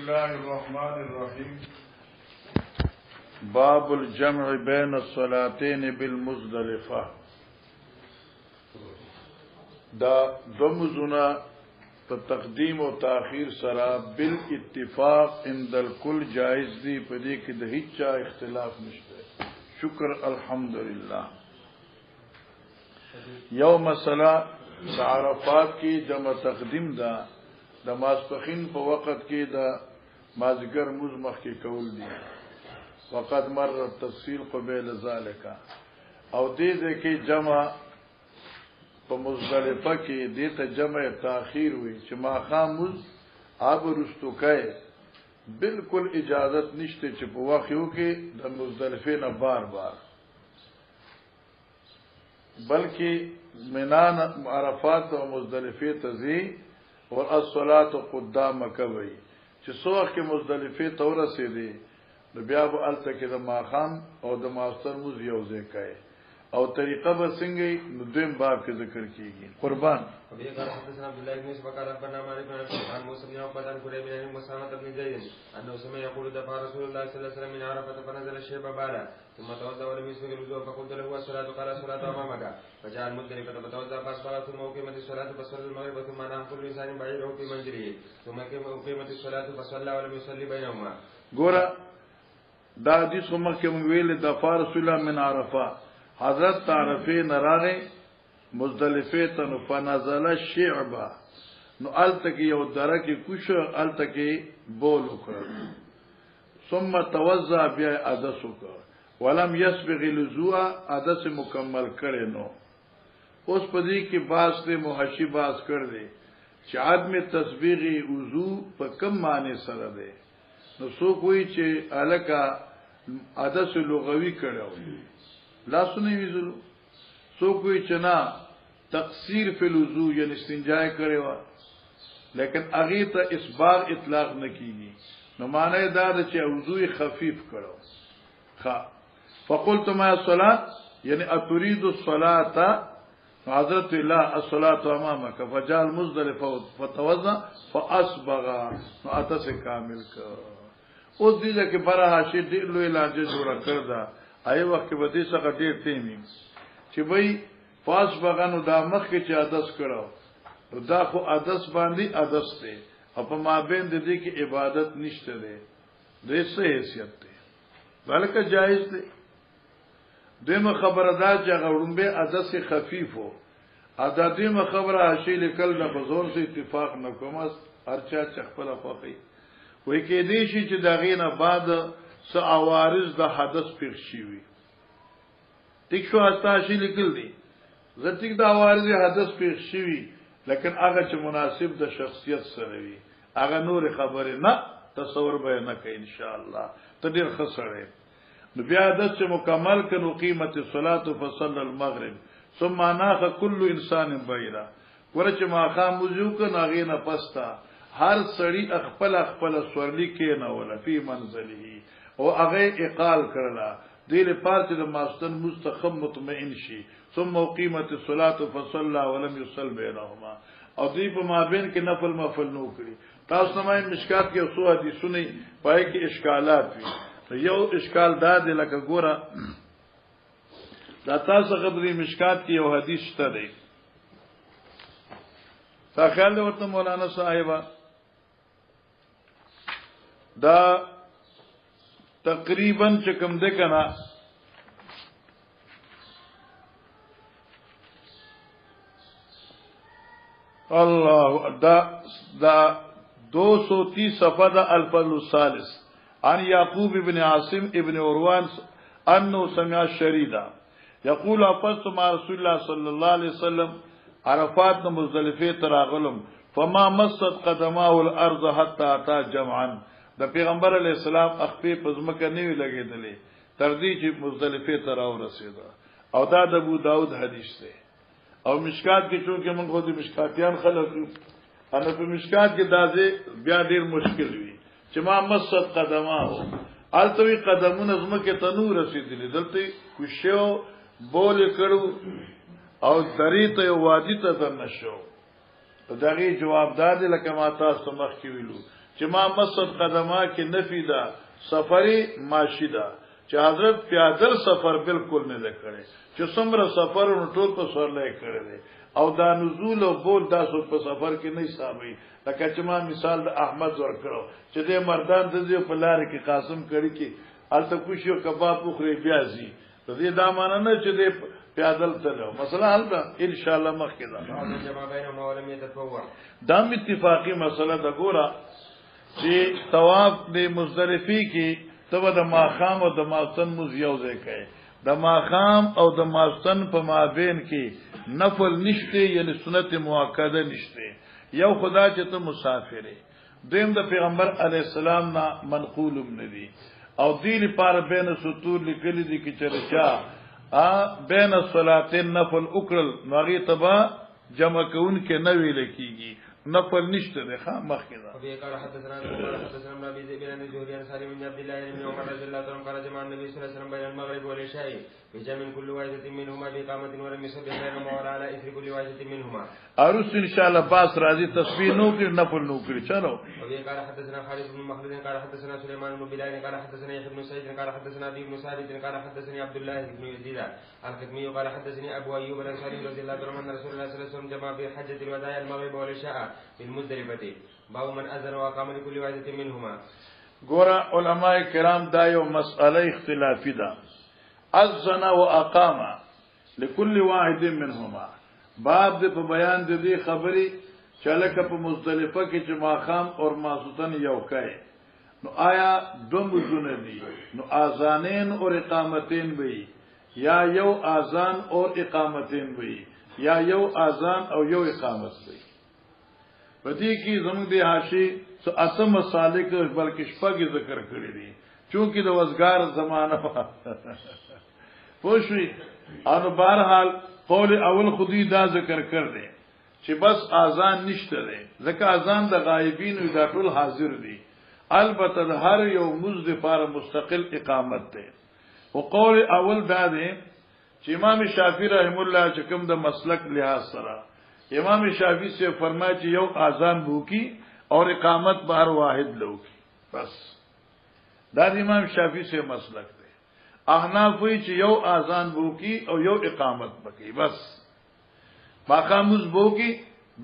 الله الرحمن الرحيم. باب الجمع بين الصلاتين بالمزدلفه. دا دمزنا تقدیم و تاخیر سرا بالاتفاق عند الكل جائز دی پدې کې د هیڅ اختلاف نشته. شکر الحمدلله. یوم مسله عرفات کی جمع تقدیم دا د ماسپخین په وخت کې دا مازګر مزمخ کې کول دي. وقد مر التفصيل قبل ذلك. او دې کې جمع په مزدلفه کې دې ته جمع تاخير وي چې ما خاموز اب رستوکای بالکل اجازت نشته چې په وخت یو کې د مزدلفه نه بار بار بلکې منان عرفات او مزدلفه تزي او الصلاه قدامک وي چې څوک کې مزدلفه تور رسیدي نو بیا به الته کې د ماخام او د ماستر موز یو ځای کوي او طریقه به څنګه نو دیم باب کې ذکر کیږي. قربان ابي قال حدثنا عبد الله بن بكر ربنا مالك بن عن موسى بن عقبه عن قريب بن مسامه بن زيد انه سمع يقول دفع رسول الله صلى الله عليه وسلم من عرفه فنزل الشيب بارا ثم توضا ولم يسبق الوضوء فقلت له الصلاه قال الصلاه امامك فجاء المدرك فتوضا فاصبح ثم اقيمت الصلاه فصلى المغرب ثم نام كل انسان بعيره في منزله ثم اقيمت الصلاه فصلى ولم يصلي بينهما. ګوره دا حدیث کومه کې ویل دفع رسول الله من عرفه حضرت عرفه نراغه مزدلفه ته فنزل الشعب نو التکی یو درکه کوش التکی بول وکړ ثم توضا بیا حدث وکړ ولم يسبغ الوضوء حدث مکمل کړي نو اوس پدې کې باز ته محشی باز کړ دې چې عدم تسبیغ وضو په کم معنی سره ده نو سو کوئی چې الکا حدث لغوي کړو لا سنوي ویزلو سو کوئی چنا تقصیر فی الوضو یعنی استنجاء کرے وا لیکن اغه ته اسباغ اطلاق نکیږي نو معنی دا چې وضو خفیف کړو خ فقلت ما الصلاه یعنی اتريد الصلاه حضرت الله الصلاه امامك فجعل مزدلفه فتوضا فاصبغ نو اته سے کامل کړ اوس دې کې برا حاشیه دې لوی لاجه جوړ کړدا ای وخت کې بدی څخه ډیر تیمی چې وای فاس بغانو دا مخ کې چې عادت کړو دا خو عادت باندې عادت دی او په مابین د دې کې عبادت نشته دی د څه حیثیت دی بلکې جایز دی دمه خبردار چې غوړمبه عادت خفیف وو عادتیمه خبره شی لیکل نه بزور سره اتفاق نه کوم هرچا چې خپل خوخي وای کې دې شي چې دا غینه بعد س عوارض د حدث پیښ شي وي ټیک شو استاشي لیکل دي زټیک د عوارض حدث پیښ شي وي لیکن هغه چې مناسب د شخصیت سره وي هغه نور خبره نه تصور به نه کوي ان شاء الله ته ډیر خسرې نو بیا د چې مکمل کړو قیمت الصلاه فصل المغرب ثم ناخ كل انسان بيرا ورچ ما خاموزو ک ناغې نه پستا هر سړی خپل خپل سورلی کې نه ولا فی منزله او هغه اقال کړلا دې لپاره چې د ماستن مستخم مطمئن شي ثم قیمت الصلاه فصلى ولم يصل بينهما او دې په مابین کې نفل مفل نو کړی تاسو نمای مشکات کې اوسو حدیثونه پای کې اشکالات وي یو اشکال دا دی لکه ګوره دا تاسو غبري مشکات کې یو حدیث شته دی تا خیال ورته مولانا صاحب دا تقریبا چکم دے کنا اللہ دا 230 صفحہ دا الفضل الثالث عن یعقوب ابن عاصم ابن عروان انه سمع شریدا یقول افضت مع رسول الله صلی الله علیه وسلم عرفات مزدلفه تراغلم فما مست قدماه الارض حتى اتى جمعا د پیغمبر علی السلام اخفی پزمکه نیوی لګیدلې تر دې چې مزدلفه ته راو رسیدا او دا د ابو داود حدیث دی او مشکات کې چونکه موږ خو د مشکاتیان خلک ان په مشکات کې دازه بیا ډیر مشکل وي چې ما مست قدماه التوی قدمونه زمکه ته نور رسیدلې دلته کوشو بول کړو او دریته وادي ته نشو دغه جواب داد لکه ما تاسو مخ کې ویلو چې ما مسد قدما کې نفي ده سفری ماشی ده چې حضرت پیادل سفر بالکل نه کړي چې څومره سفر نو ټول په سورلای کړي او دا نزول او بول دا سو په سفر کې نه حسابي لکه چې ما مثال د احمد ور کړو چې د مردان د دې په لار کې قاسم کړي کې الته کوشیو کباب خوري بیا زی د دې دا معنی نه چې د پیادل تلو مثلا حل ان شاء الله مخکې دا اتفاقی مسله د ګوره چې طواف د مزدلفه کې تبه د ماخام او د ماستن مز یو ځای کوي د ماخام او د ماستن په مابین کې نفل نشته یعنی سنت مؤکده نشته یو خدا چې ته مسافر دیم د پیغمبر علی السلام نه منقول ندی او دی لپاره بین سطور لیکلي دي کې چرچا بین الصلاتین نفل اکرل نغی تبا جمع کون کې نه ویل کیږي نفل نشته ده مخ کې ده ابي قال حدثنا ابي ذئب بن جوري عن سالم بن عبد الله بن عمر رضي الله عنه قال جمع النبي صلى الله عليه وسلم بين المغرب والعشاء بجمع كل واحده منهما بإقامة ولم يصب بينهما ولا على اثر كل واحده منهما ارس ان شاء الله باس راضي تصفيه نو کې نفل نو کړی چلو ابي قال حدثنا خالد بن مخلد قال حدثنا سليمان بن بلال قال حدثنا يحيى بن سعيد قال حدثنا ابي بن ثابت قال حدثني عبد الله بن يزيد الختمي قال حدثني ابو ايوب الانصاري رضي الله عنه ان رسول الله صلى الله عليه وسلم جمع في حجة الوداع المغرب والعشاء بالمزدلفه باب من اذن واقام لكل واحده منهما ګور علماء کرام دا یو مسأله اختلافي ده اذن واقام لكل واحد منهما باب دې په بیان د دې خبري چې لکه په مزدلفه کې چې ماخام او ماسوتن یو کوي نو آیا دوم زونه دي نو اذانین او اقامتین وي یا یو اذان او اقامتین وي یا یو اذان او یو اقامت وي پدې کې زموږ د حاشی څو اتم مسالک بلکې شپږ ذکر کړی دي چونکه د وزګار زمانہ پوښي ان بهرحال قول اول خودی دا ذکر کړ دي چې بس اذان نشته ده ځکه اذان د غایبین او د ټول حاضر دي البته هر یو مزد لپاره مستقل اقامت ده او قول اول دا ده چې امام شافعی رحم الله چې کوم د مسلک لحاظ سره امام شافعی سے فرمایي چې یو اذان وکي اور اقامت بهر واحد لوکي بس دا امام شافعی سے مسلک ده احناف وی چې یو اذان وکي او یو اقامت وکي بس ماقامز وکي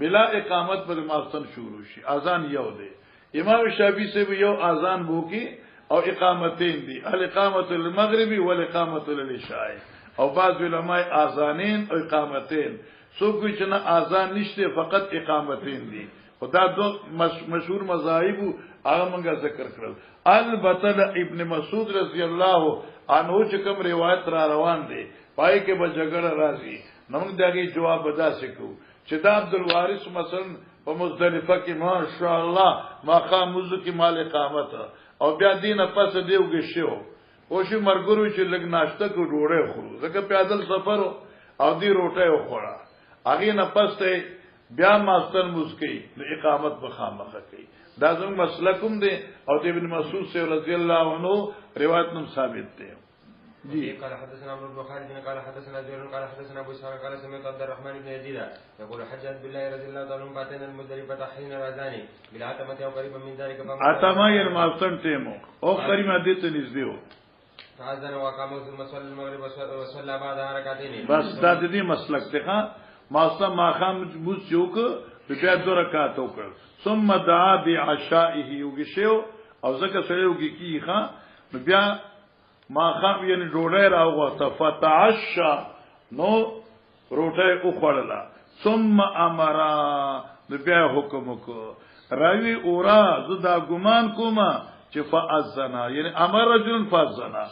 بلا اقامت پر ماستن شروع شي اذان یو ده امام شافعی سے یو اذان وکي او اقامتین دي الاقامت للمغربي والاقامت للعشاء او بعض علماء اذانین او اقامتین سو کوئی چې نه اذان نشته فقط اقامتین دي خدا دو مشهور مذاهب هغه موږ ذکر کړل البته ابن مسعود رضی الله عنه چې کوم روایت را روان دي پای کې به جګړه راځي نو موږ دغه جواب ادا سکو چې دا عبدالوارث مثلا په مزدلفه کې ماشاء الله ماقام مزو کې مال اقامت او بیا دینه پس دیوګه شو او شي مرګرو چې لګ ناشته کو ډوړې خورو ځکه پیادل سفر او دی روټه خوړه هغه نه پس ته بیا ماستر مسکی د اقامت په خامخه کوي دا زموږ مسلکوم دی او د ابن مسعود سے رضی الله عنه روایت نم ثابت دی جی قال حدثنا عمرو بن خالد قال حدثنا زهير قال حدثنا ابو اسحاق قال سمعت عبد الرحمن بن يزيد يقول حجت بالله رضي الله عنه باتنا المزدلفه حين الاذان بالعتمه او قريبا من ذلك عتمه ير ماستن تیمو او قریبا دته نږدې وو فاذن وقام ثم صلى المغرب وصلى بعد ركعتين بس دا دې مسلک ته ماسه ماخام بوس یوک بیا 2 رکعات وکړ ثم دعا بعشائه یوګشو او زکه سره یوګی کیخه بیا ماخام یعنی ډوډۍ راوغه فتعشى نو روټه وخړله ثم امر بیا حکم کو راوی اورا زدا ګمان کوما چې فاذنا یعنی امر رجل فاذنا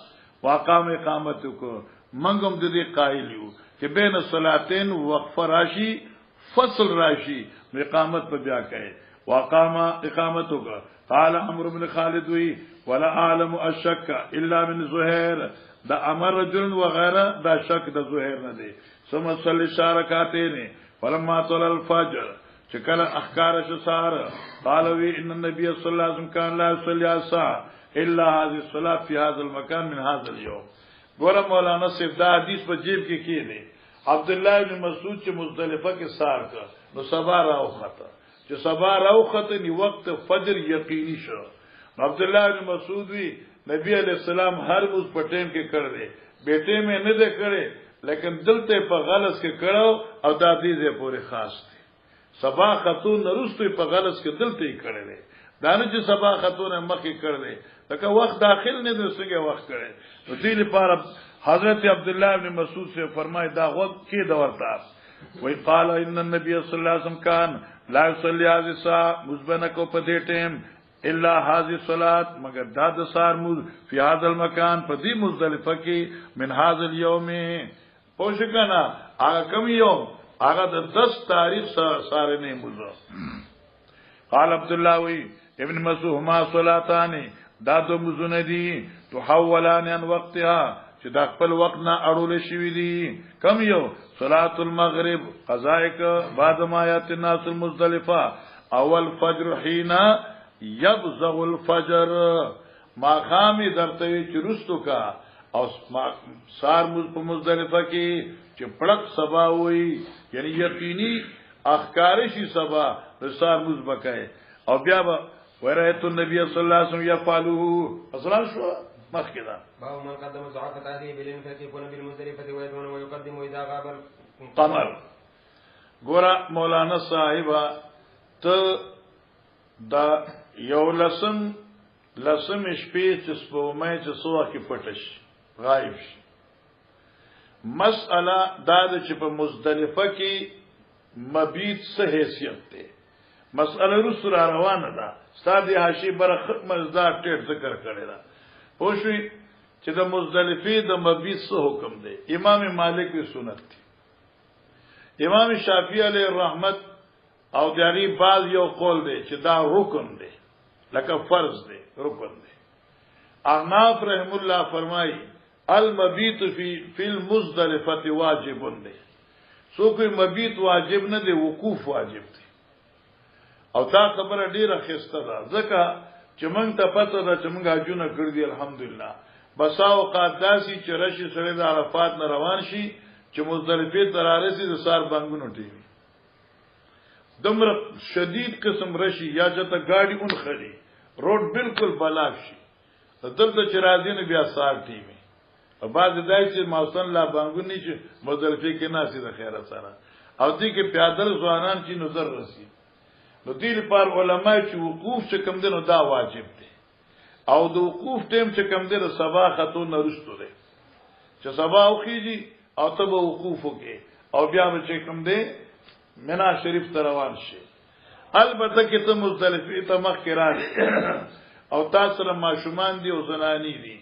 واقام اقامت کو منګم د دې قائل یو چې بین الصلاتین وقف راشی فصل راشی اقامت په بیا کوي واقام اقامت کو قال عمرو بن خالد وی ولا عالم الشك الا من زهير دا امر رجل وغيره دا شک د زهير نه دی ثم صلي شارکاتین فلما طلع الفجر چکل احکار شسار قال وی ان النبي صلى الله عليه وسلم كان لا يصلي الساعه الا هذه الصلاه في هذا المكان من هذا اليوم ګور مولانا صاحب دا حدیث په جیب کې کېده عبد الله بن مسعود چې مزدلفه کې سار کا نو سبا راو خطا چې سبا راوخته نی وخت فجر یقیني شو. عبد الله بن مسعود وی نبی علیہ السلام هر موږ په ټیم کې کړل بیٹے میں نه ده کړي لیکن دلته په غلس کې کړو او د دې پورې خاص دي. سبا خاتون نرستوي په غلس کې دلته یې کړل دانه چې سبا خاتون مخې کړل لکه وخت داخل نه دسګه وخت کړي. نو دې لپاره حضرت عبد الله بن مسعود سے فرمائے دا وقت کې دورتا وی قال ان النبي صلی الله علیه وسلم کان لا يصلي هذه الساعه مزبنه کو په دې ټیم الا هذه الصلاه مگر دا د سار مز فی هذا المکان په دې مزدلفه کې من هذا اليوم پوښکنا هغه کوم یوم هغه د 10 تاریخ سره نه مزه. قال عبد الله وی ابن مسعود ما صلاتان دا دو مزونه دي تحولان عن وقتها چې دا خپل وخت نه اړول شي دي. کم یو صلاه المغرب قضائک بعد ما یات الناس المزدلفه اول فجر حين یبزغ الفجر ما خامی درتوی چرستو کا او سار په مزدلفه کې چې پړق سبا وي یعنی یقیني اخکارشی سبا سار مزبکه او بیا ورایت النبي صلی الله علیه وسلم یفعلوه اصلا شو مخکدا باب من قدم ضعف هذه بالانفاق بالمزدلفه ويدون ويقدم اذا غاب قمر. ګورا مولانا صاحب ته دا یو لسم شپې چې سپومې چې سوه کې پټش غایب شي. مسأله دا چې په مزدلفه کې مبیت څه حیثیت ده مسأله رسول روانه ده ستادي حاشی بر مزدار ټیټ ذکر کړی دا پوښوي چې د مزدلفه د مبیت څه حکم دی. امام مالک وی سنت دی. امام شافعی علیه رحمت او دیاری بعض یو قول دی چې دا رکن دی لکه فرض دی رکن دی. احناف رحم الله فرمایي المبیت فی المزدلفه واجب دی. سو کوئی مبیت واجب نه دی وقوف واجب دی. او دا خبره ډیره خسته ده ځکه چې موږ ته پته ده چې موږ اجونه کړی دی الحمدلله. بس اوقات داسي چې رشي سره د عرفات نه روان شي چې مزدلفه ته رارسي د سار بانګونو ټیوي دمر شدید قسم رشي یا جته گاڑی اون خړي روډ بالکل بلاک شي دلته چې راځي نه بیا سار ټیوي او بعد دای چې موسن لا بانګونی چې مزدلفه کې ناسي د خیره سره او دې کې پیادل ځوانان چې نظر رسی نو دې لپاره علما چې وقوف چې کم دنو دا واجب دی او د وقوف ټیم چې کم دی سبا خاتون نرستو دی چې سبا وخیږي او ته به وقوف وکې او بیا به چې کم دی منا شریف ته روان شي. البته کې ته مزدلفه ته مخ کې راځي او تاسو سره ماشومان دي او زنانی دي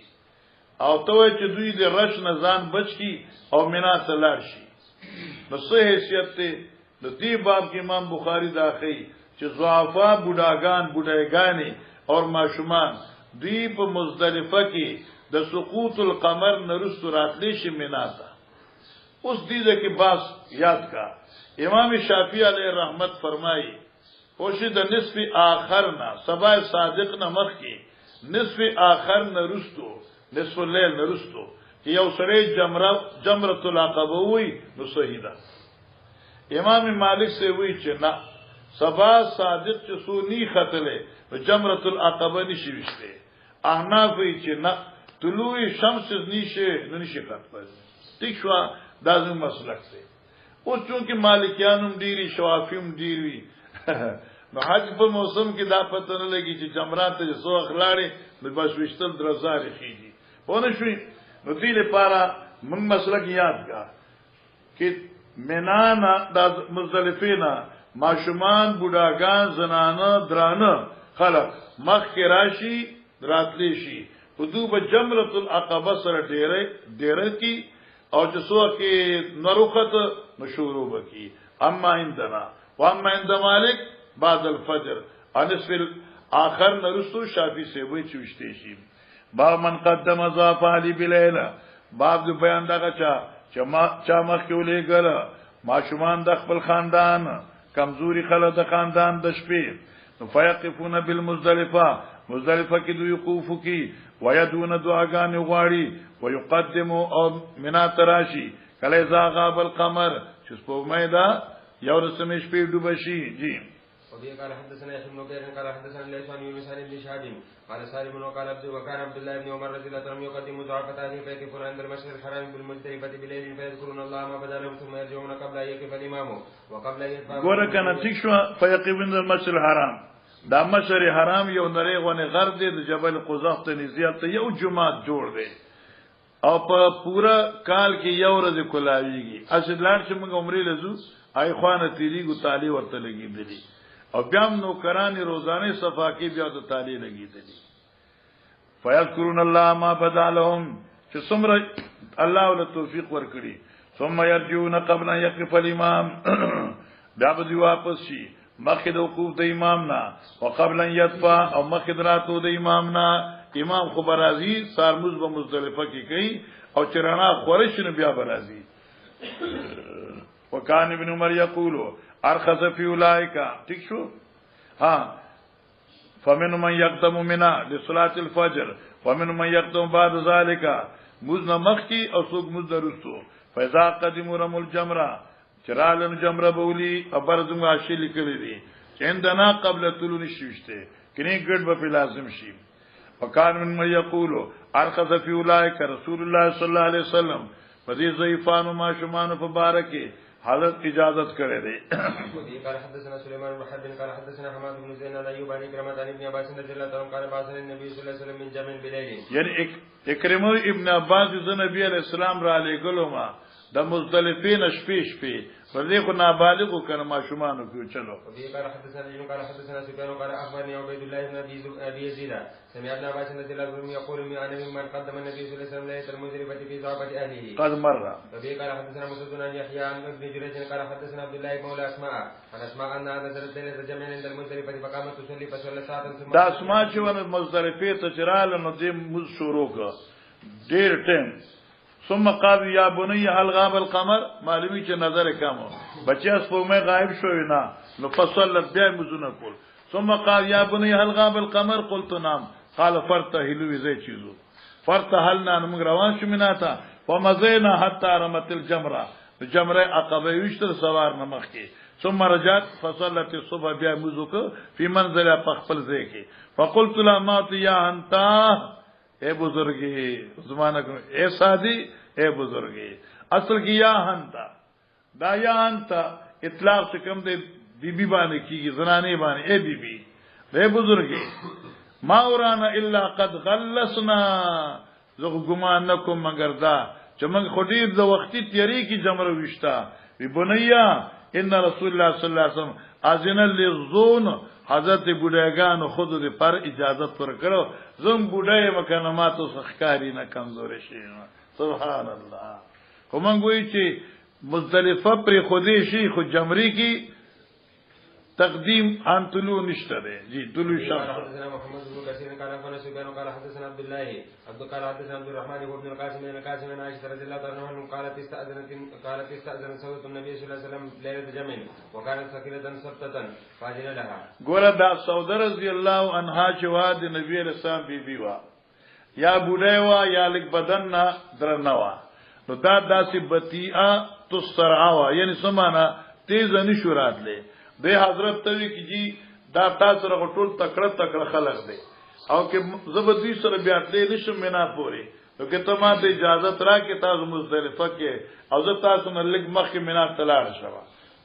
او ته چې دوی د رش نه ځان بچ کی او منا سلار شي نو څه حیثیت ته د دې باب کې امام بخاری داخلي چې ضعفا بوډاګانی او ماشومان دوی په مزدلفه کې د سقوط القمر نرست راتلی شي منا ته. اوس دې کې باس یاد کا امام شافعی علیہ رحمت فرمائی پوشی د نصف آخر نا سبا صادق نا مخ کی نصف آخر نا رستو نصف اللیل نا رستو یو سره جمرۃ العقبہ وی نو صحیح ده. امام مالک سے وی چې نا سبا صادق چې سو نی خطلې جمرۃ العقبہ نشي وشته. احناف وی چې نا طلوع شمس نشي خطل ٹھیک شو دا زموږ مسلک دی. اوس چونکه مالکیانم ډیری شوافیم ډیری نو حج په موسم کې دا پته نه لګي چې جمرات ته سو اخلاړي نو بس وشتل درزاري خيږي ونه شوي. نو دې لپاره موږ مسلک یاد کا چې منانا د مزدلفینا ماشومان بوډاګان زنانه درانه خلق مخ کې راشي راتلی شي حدود جمرۃ العقبہ سره ډیره کی او چې سو کې نروخت مشورو بکی. اما عندنا واما عند مالک بعد الفجر انصف الاخر نرسو شافعی سے وی چوشته شي. باب من قدم ضعف علی بلیل باب د بیان دغه چا مخ کې ولې ګره ماشومان د خپل خاندان کمزوري خلک د خاندان د شپې نو فیقفون بالمزدلفه مزدلفه کې دوی وقوف کی ويدون دعاګان غواړي ويقدم او منا تراشی کله اذا غاب القمر چې په مېدا یو رسمې شپې ډوب شي. جی وبه قال حدثنا يحيى بن بكير قال حدثنا ليس عن يونس عن ابن شهاب قال سالم وقال وكان عبد الله بن عمر رضي الله عنه يقدم ضعفتان فيقفون عند المشهد الحرام بالمزدلفة بليل فيذكرون الله ما بدا لهم ثم يرجعون قبل ان يقف الامام وقبل ان يدفع ګوره کنه ٹھیک شو فیقفون عند المشهد الحرام دا مشهد حرام یو نری غونه غر دی د جبل قزح ته نزیات یو جمعه جوړ دی او په پورا کال کې یو ورځ کولاویږي اصل لار چې موږ عمرې لزو آی خوانه تیریګو تعالی ورته لګیدلی او بیا نو کرانی روزانه صفا کې بیا ته تعالی لګیدلی فیذکرون الله ما بدا لهم چې څومره الله ول توفیق ورکړي ثم يرجون قبل ان يقف الامام بیا به واپس شي مخکې د وقوف د امام نه او قبل ان يدفع او مخکې دراتو د امام نه امام خو برازي سارموز به مزدلفه کې کوي او چرانا خورش نه بیا برازي وکان ابن عمر یقول ارخص فی اولئک ٹھیک شو ها فمن من يقدم منا لصلاه الفجر ومن من يقدم بعد ذلك مزن مخکی او سوق مزدرستو فاذا قدموا رمل الجمره چرالن جمره بولی ابرزم عاشل کړی دي چندنا قبل طلوع الشمسته کني ګډ به لازم شي وکان من یقول ارخص فی اولئک رسول الله صلی الله علیه وسلم فذی ضعیفان ما شمان مبارک حضرت اجازت کرے دے قال حدثنا سليمان بن حرب قال حدثنا حماد بن زيد عن ايوب عن كرمه عن ابن عباس رضي الله عنه قال بعث النبي صلى الله عليه وسلم من جمع بليل یعنی اکرمه ابن عباس ز نبی علیہ السلام را لګلو ما د مزدلفین شپې ولې خو نابالغ کنه ما شومان کو چلو قال حدثنا سفيان قال اخبرني عبيد الله بن ابي يزيد سمع ابن عباس رضي الله عنه يقول من قدم النبي صلى الله عليه وسلم ليله المزدلفه في ضعفه اهله قد مر قال حدثنا مسعود بن يحيى عن ابن جريج قال حدثنا عبد الله مولى اسماء عن اسماء ان نزلت ليله الجمع عند المزدلفه فقامت تصلي فصلى ساعه ثم دا اسماء چې ونه مزدلفه ته چرال نو دې مز شروع کا ډیر ټیم ثم قال یا بني هل غاب القمر معلومی چې نظر کامو بچی اس په مې غائب شوی نه نو فصلت بیا مزونه کول ثم قال یا بني هل غاب القمر قلت نعم قال فرتهلوا زي چیزو فرتهلنا موږ روان شو مناتا فمزينا حتى رمت الجمره جمره عقبه وشتر سوار نمخ کې ثم رجعت فصلت الصبح بیا مزوک فی منزل خپل ځای کې فقلت لا ما يا انت اے بزرگی زمانہ کو اے سادی اے بزرگی اصل کی یا ہنتا دا یا ہنتا اطلاق سے کم دے بی بی بانے کی زنانے بانے اے بی بی اے بزرگی ما اورانا الا قد غلسنا زغ گمان نکم مگر دا چمنگ خودیر دا وقتی تیری کی جمر وشتا بی بنیا ان رسول اللہ صلی اللہ علیہ وسلم اذن للظون حضرت بوډاګان خود دې پر اجازت ورکړو زم بوډای مکنمات سخکاری نه کمزور شي سبحان الله کومنګ وی چې مزدلفه پر خودی شي خو جمری کی تقدیم ان طلوع نشته دی جی طلوع شمس حدثنا محمد بن كثير قال عن سفيان قال حدثنا عبد الله قال حدثنا عبد الرحمن بن القاسم بن القاسم عن عائشة رضي الله عنها قالت استأذن سوده النبي صلى الله عليه وسلم ليلة جمع وكانت سكينة سبتة فاجنا لها ګوره دا سوده رضی الله عنها چې وا د نبی رسول الله بیبي وا یا بوډای وا یا لک بدن نه درنوا نو دا داسې بطیئه تسرعا وا یعنی سمانه تیز نشورات لې د حضرت توی کی جی دا تاسو رغ ټول تکړه خلق دی او کې زبدوی سره بیا دې نشم مینا پوری نو کې ته ما ته اجازه را کې تاسو مزدلفه کې او زه تاسو نه لګ مخ کې مینا تلاړ شوه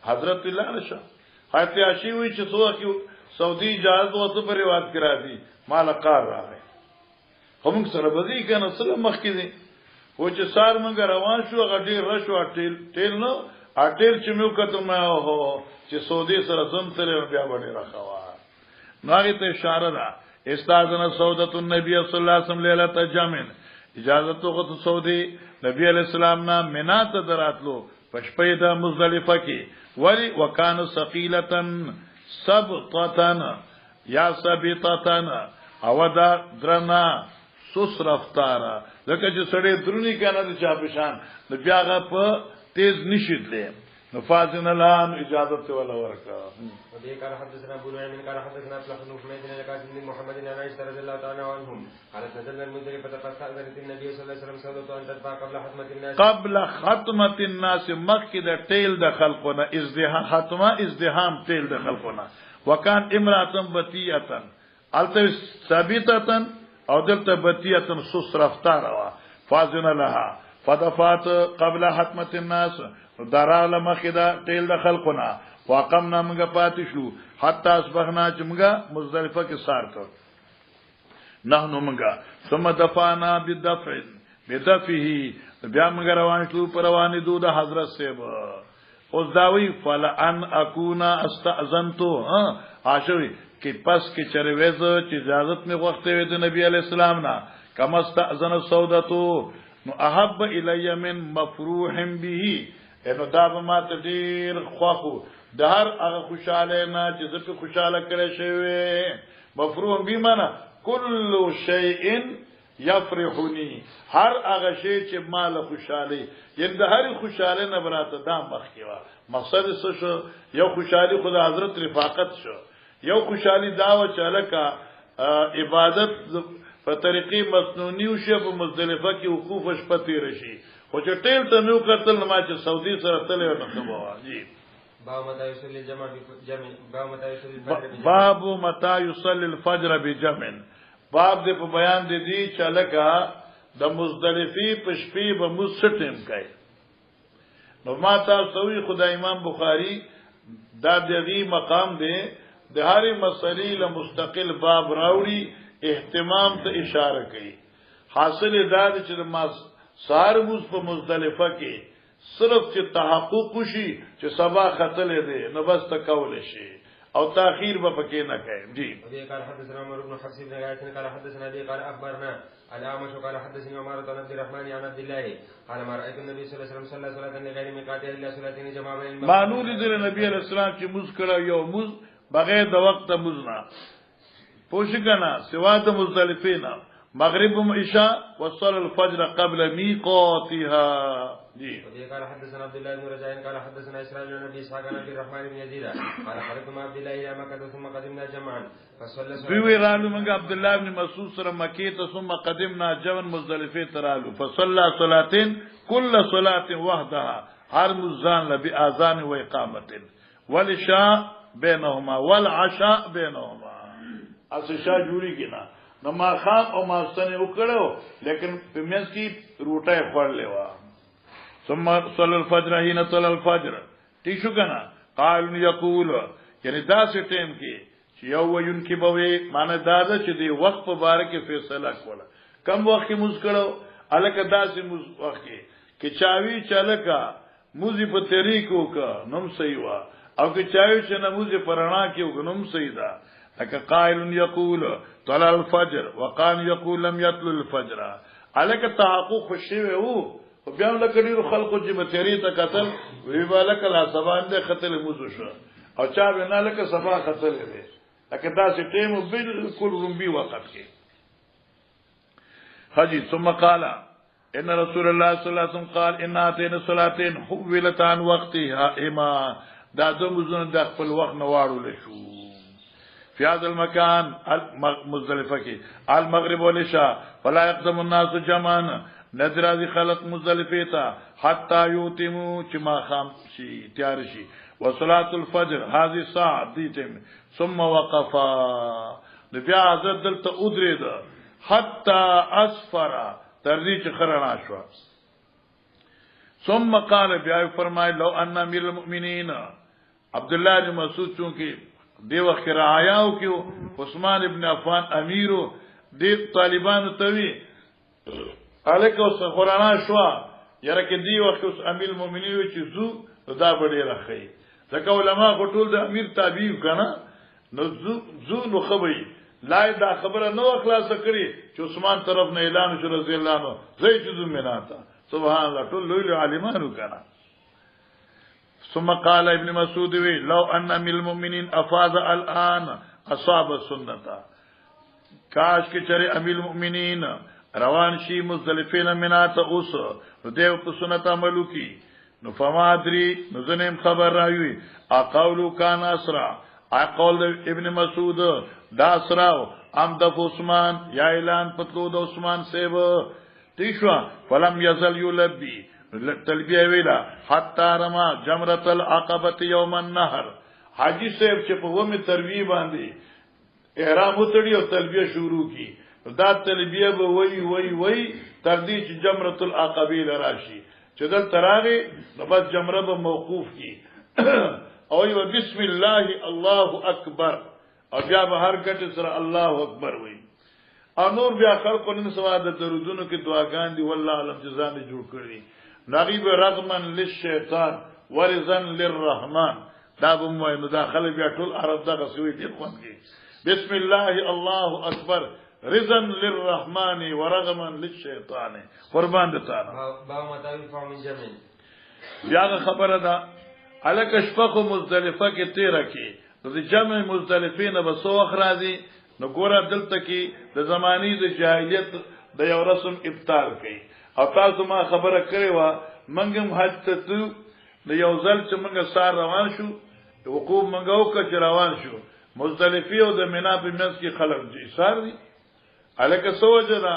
حضرت الله نشه حضرت عاشی وی چې سوه کې سعودي اجازه وته پر روایت کرا دي مال قار راغی هم سره بدی کنه سره مخ کې دي او چې سار موږ روان شو غډي رشو ټیل نو اټیل چې مې وکړم او چې سعودي سره زم تر بیا باندې راخوا ناغه ته اشاره ده استاذن سعودت النبي صلی الله علیه وسلم ليله جامع اجازه تو سعودي نبی علیہ السلام نا منا ته دراتلو پشپې د مزدلفه کې ولی وکانه ثقيلتن سبطتن یا سبطتن او دا درنا سوس رفتاره لکه چې سړی درونی کنه د چا پشان د بیاغه په تیز نشیدلې نفاذن الان اجازت ولا ورکا ودي قال حدثنا ابو نعيم قال حدثنا ابلغ بن حميد بن القاسم بن محمد بن عائشة رضي الله تعالى عنهم قال نزلنا المزدلفة فاستأذنت النبي صلى الله عليه وسلم سودة ان تدفع قبل ختمة الناس مخکې د ټیل د خلقونه ازدحام ختمه ازدحام ټیل د خلقونه وکان امراتن بتیاتن الته ثابتتن او دلته بتیاتن سوس رفتار وا فاذن لها فدفات قبل حتمه الناس درا لمخدا تیل د خلقنا وقمنا موږ پاتې شو حتا اصبحنا چې موږ مزدلفه کې سار کړ نحنو موږ ثم دفعنا بدفع بدفعه بیا موږ روان شو پر روانې دود حضرت صاحب اوس داوی فلان اكونا استاذنتو عاشوی کې پس کې چرويزه چې اجازه می غوښته وې د نبی علی السلام نه کما استاذن سودتو نو احب الی من مفروح به انو دا به ما ته ډیر خوخو د هر هغه خوشاله نه چې زه په خوشاله کړی شوی مفروح به معنا کل شیء یفرحنی هر هغه شی چې مال خوشالي یعنی د هر خوشاله نه براته دا مخکیوا مقصد څه شو یو خوشالي خدا حضرت رفاقت شو یو خوشالي داوا چالکا عبادت په طریقې مسنونی او شی په مزدلفه کې وقوف شپتی رشي خو چې ټیل ته نو قتل نه ما چې سعودي سره تل نه خبره جی باب متى يصلي الفجر بجمع باب دې په بیان دي چې لکه د مزدلفي په شپې به مستم کوي نو ما تاسو وی خدای امام بخاری دا دغه مقام دی د هرې مسلې له مستقل باب راوړي اهتمام ته اشاره کوي حاصل دا چې د ما سار موز په مزدلفه کې صرف چې تحقق شي چې سبا خطلې دي نو بس تکول شي او تاخير به پکې نه کوي جی ابي قال حدثنا عمر بن حفص بن غياث قال حدثنا ابي قال اخبرنا الاعمش قال حدثني عمر بن عبد الرحمن عن عبد الله قال ما رايت النبي صلى الله عليه وسلم صلى صلاه غير ميقات الا صلاتين جماع بين مانو دي نبی علیہ السلام چې مز کړه یو مز بغیر د وخت مزنا پوښګنا سوا د مزدلفینا مغرب و عشاء وصل الفجر قبل ميقاتها جی قال حدثنا عبد الله بن رجاء قال حدثنا اسرائيل بن ابي اسحاق عن عبد الرحمن بن يزيد قال خرجت مع عبد الله الى مكه ثم قدمنا جمعا فصلى في رالو من عبد الله بن مسعود سره مکه ته ثم قدمنا جمعا مزدلفه ترالو فصلى صلاتين كل صلاه وحدها هر مزان لبي اذان و اقامه والعشاء بينهما والعشاء بينهما اسشا جوړی کنا نو ما خام او ما سنه وکړو لیکن پمنس کی روټه خورلې وا ثم صلى الفجر حين طلع الفجر تیشو کنا قال يقول یعنی دا سه ټیم کې چې یو وین کې بوي معنی دا ده چې دی وخت په باره کې فیصله کوله کم وخت کې موږ کړو الکه دا سه موږ وخت کې چاوي چلکا موزي په طریقو کا نوم صحیح وا او کې چاوي چې نموزي پرانا کې نوم صحیح ده لکه قائل يقول طلع الفجر وقال يقول لم يطلع الفجر الکه تحقق خوشي وو بیا لکه ډیرو خلکو چې به تیری ته قتل وی بالک لا سبان دې قتل موضوع شو او چا به نه لکه سبا قتل دې لکه دا چې ټیم بالکل رومبي وخت کې حجی ثم قال ان رسول الله صلی الله علیه وسلم قال ان اتينا صلاتين حولت عن وقتها اما دا د مزون د خپل وخت نه واړول شو في هذا المكان المزدلفه کې المغرب والعشاء فلا يقدم الناس جمعا نذرازی خلق مزدلفه تا حتا یوتمو چې ما خام شي تیار شي وصلاه الفجر هذه الساعه ديتم ثم وقفا بیا حضرت دلته ادرید حتا اسفر ترځي چې خرنا شو ثم قال بیا فرمای لو ان امیر المؤمنین عبد الله بن مسعود چونکی دی وخت راعیاو کیو عثمان ابن عفان امیرو دی طالبان توی الکه اوس قرانا شو یره کې دی وخت اوس امیر المؤمنین چې زو دا بډې راخی ځکه علما ټول د امیر تابع کنا نو زو نو خبري لای دا خبره نو اخلاص کړی چې عثمان طرف نه اعلان شو رضی الله عنه زې چې زو مناتا سبحان الله ټول لوی عالمانو کنا ثم قال ابن مسعود لو ان امیر المؤمنین افاض الان اصاب السنه کاش کې چره امیر المؤمنین روان شي مزدلفین منات اوس نو دیو په سنت عملو کی نو فمادری نو زنیم خبر راوی اقولو کان اسرا اقول ابن مسعود دا اسراو ام د عثمان یا اعلان پتلو د عثمان سیب تیشوا فلم یزل یلبی تلبیه ویلا حتی رما جمرت العقبه یوم النهر حاجی صاحب چې په ومه ترویح باندې احرام وتړي او تلبیه شروع کی دا تلبیه به وای تر دې چې جمرۃ العقبه لراشي چې دل تراغه نو بس جمره به موقوف کی او یو بسم الله الله اکبر او بیا به هر کټ سره الله اکبر وای او نور بیا خلکو نن سوا د درودونو کې دعاګان دي والله علم جزاء نه جوړ کړی نغیب رغمن للشیطان ورزن للرحمن دا به مو مداخله بیا ټول عرب دا غسوی دي خوان کې بسم الله الله اکبر رزن للرحمن ورغما للشیطان قربان دتانا با متاوی فهم جمع بیا خبره ده الک شفق مزدلفه کې 13 کې د جمع مزدلفین به سو اخراجي نو ګوره دلته کې د زمانی د جاهلیت د یو رسم ابطال کړي او تاسو ما خبره کړې و منګم حج ته د یو ځل چې منګه سار روان شو وقوف منګو کې روان شو مزدلفی او د مینا په منځ کې خلک دي سار دي الکه سوجدا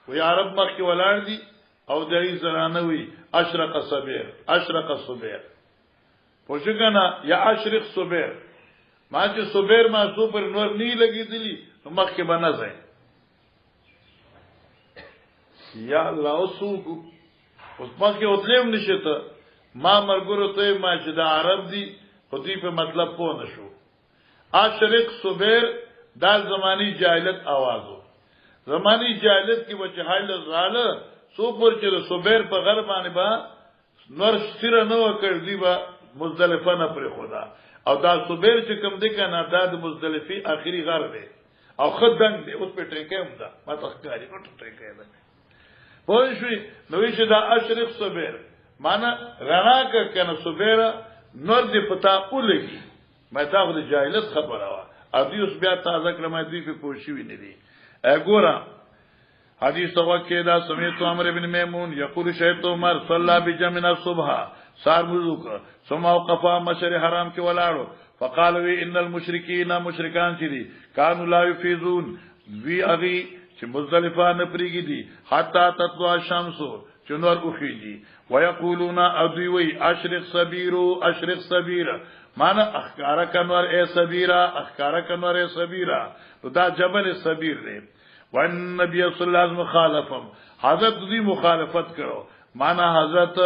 وی عرب مخ کې ولاړ دي او دای زرانه وی اشرق صبیر پوښګنا یا اشرق صبیر ما چې صبیر ما سوپر نور نی لګیدلی نو مخ کې بنا ځای یا الله وسوق اوس مخ کې وتلم نشته ما مرګورو ته ما چې د عرب دي خودی په مطلب پوه نشو اشرق صبیر دا زمانی جاهلیت आवाजو زمانی جاهلیت کې وجه حال زاله سوپر چې صبیر په غرب باندې با نور سره نو کړ دی با مزدلفه نه پر خدا او دا صبیر چې کوم دی کنه دا د مزدلفي اخري غر دی او خدنګ دی اوس په ټریکه هم دا ما تخکاری او ټریکه ده پوه شئ نو چې دا اشرق صبیر معنا رڼا کنه صبیر نور دی پتا اولګي ما تاسو د جاهلیت خبره وا او دې اوس بیا تازه کړم دې په پوښیوي نه دي اګورا حدیث توکه دا سمیت عمر ابن میمون یقول شهید عمر صلی بجمع الصبح سار مذوق ثم وقف مشر حرام کې ولاړو فقال وی ان المشرکین مشرکان چې دي کانوا لا یفیزون وی اغي چې مزدلفه نه پریږي دي حتا تطلع الشمس چنور اوخیږي ويقولون ادوی اشرق صبیر معنا اخکارا کنور اے صبیرا تو دا جبل صبیر دی وان نبی صلی الله علیه وسلم مخالفم حضرت دی مخالفت کرو معنا حضرت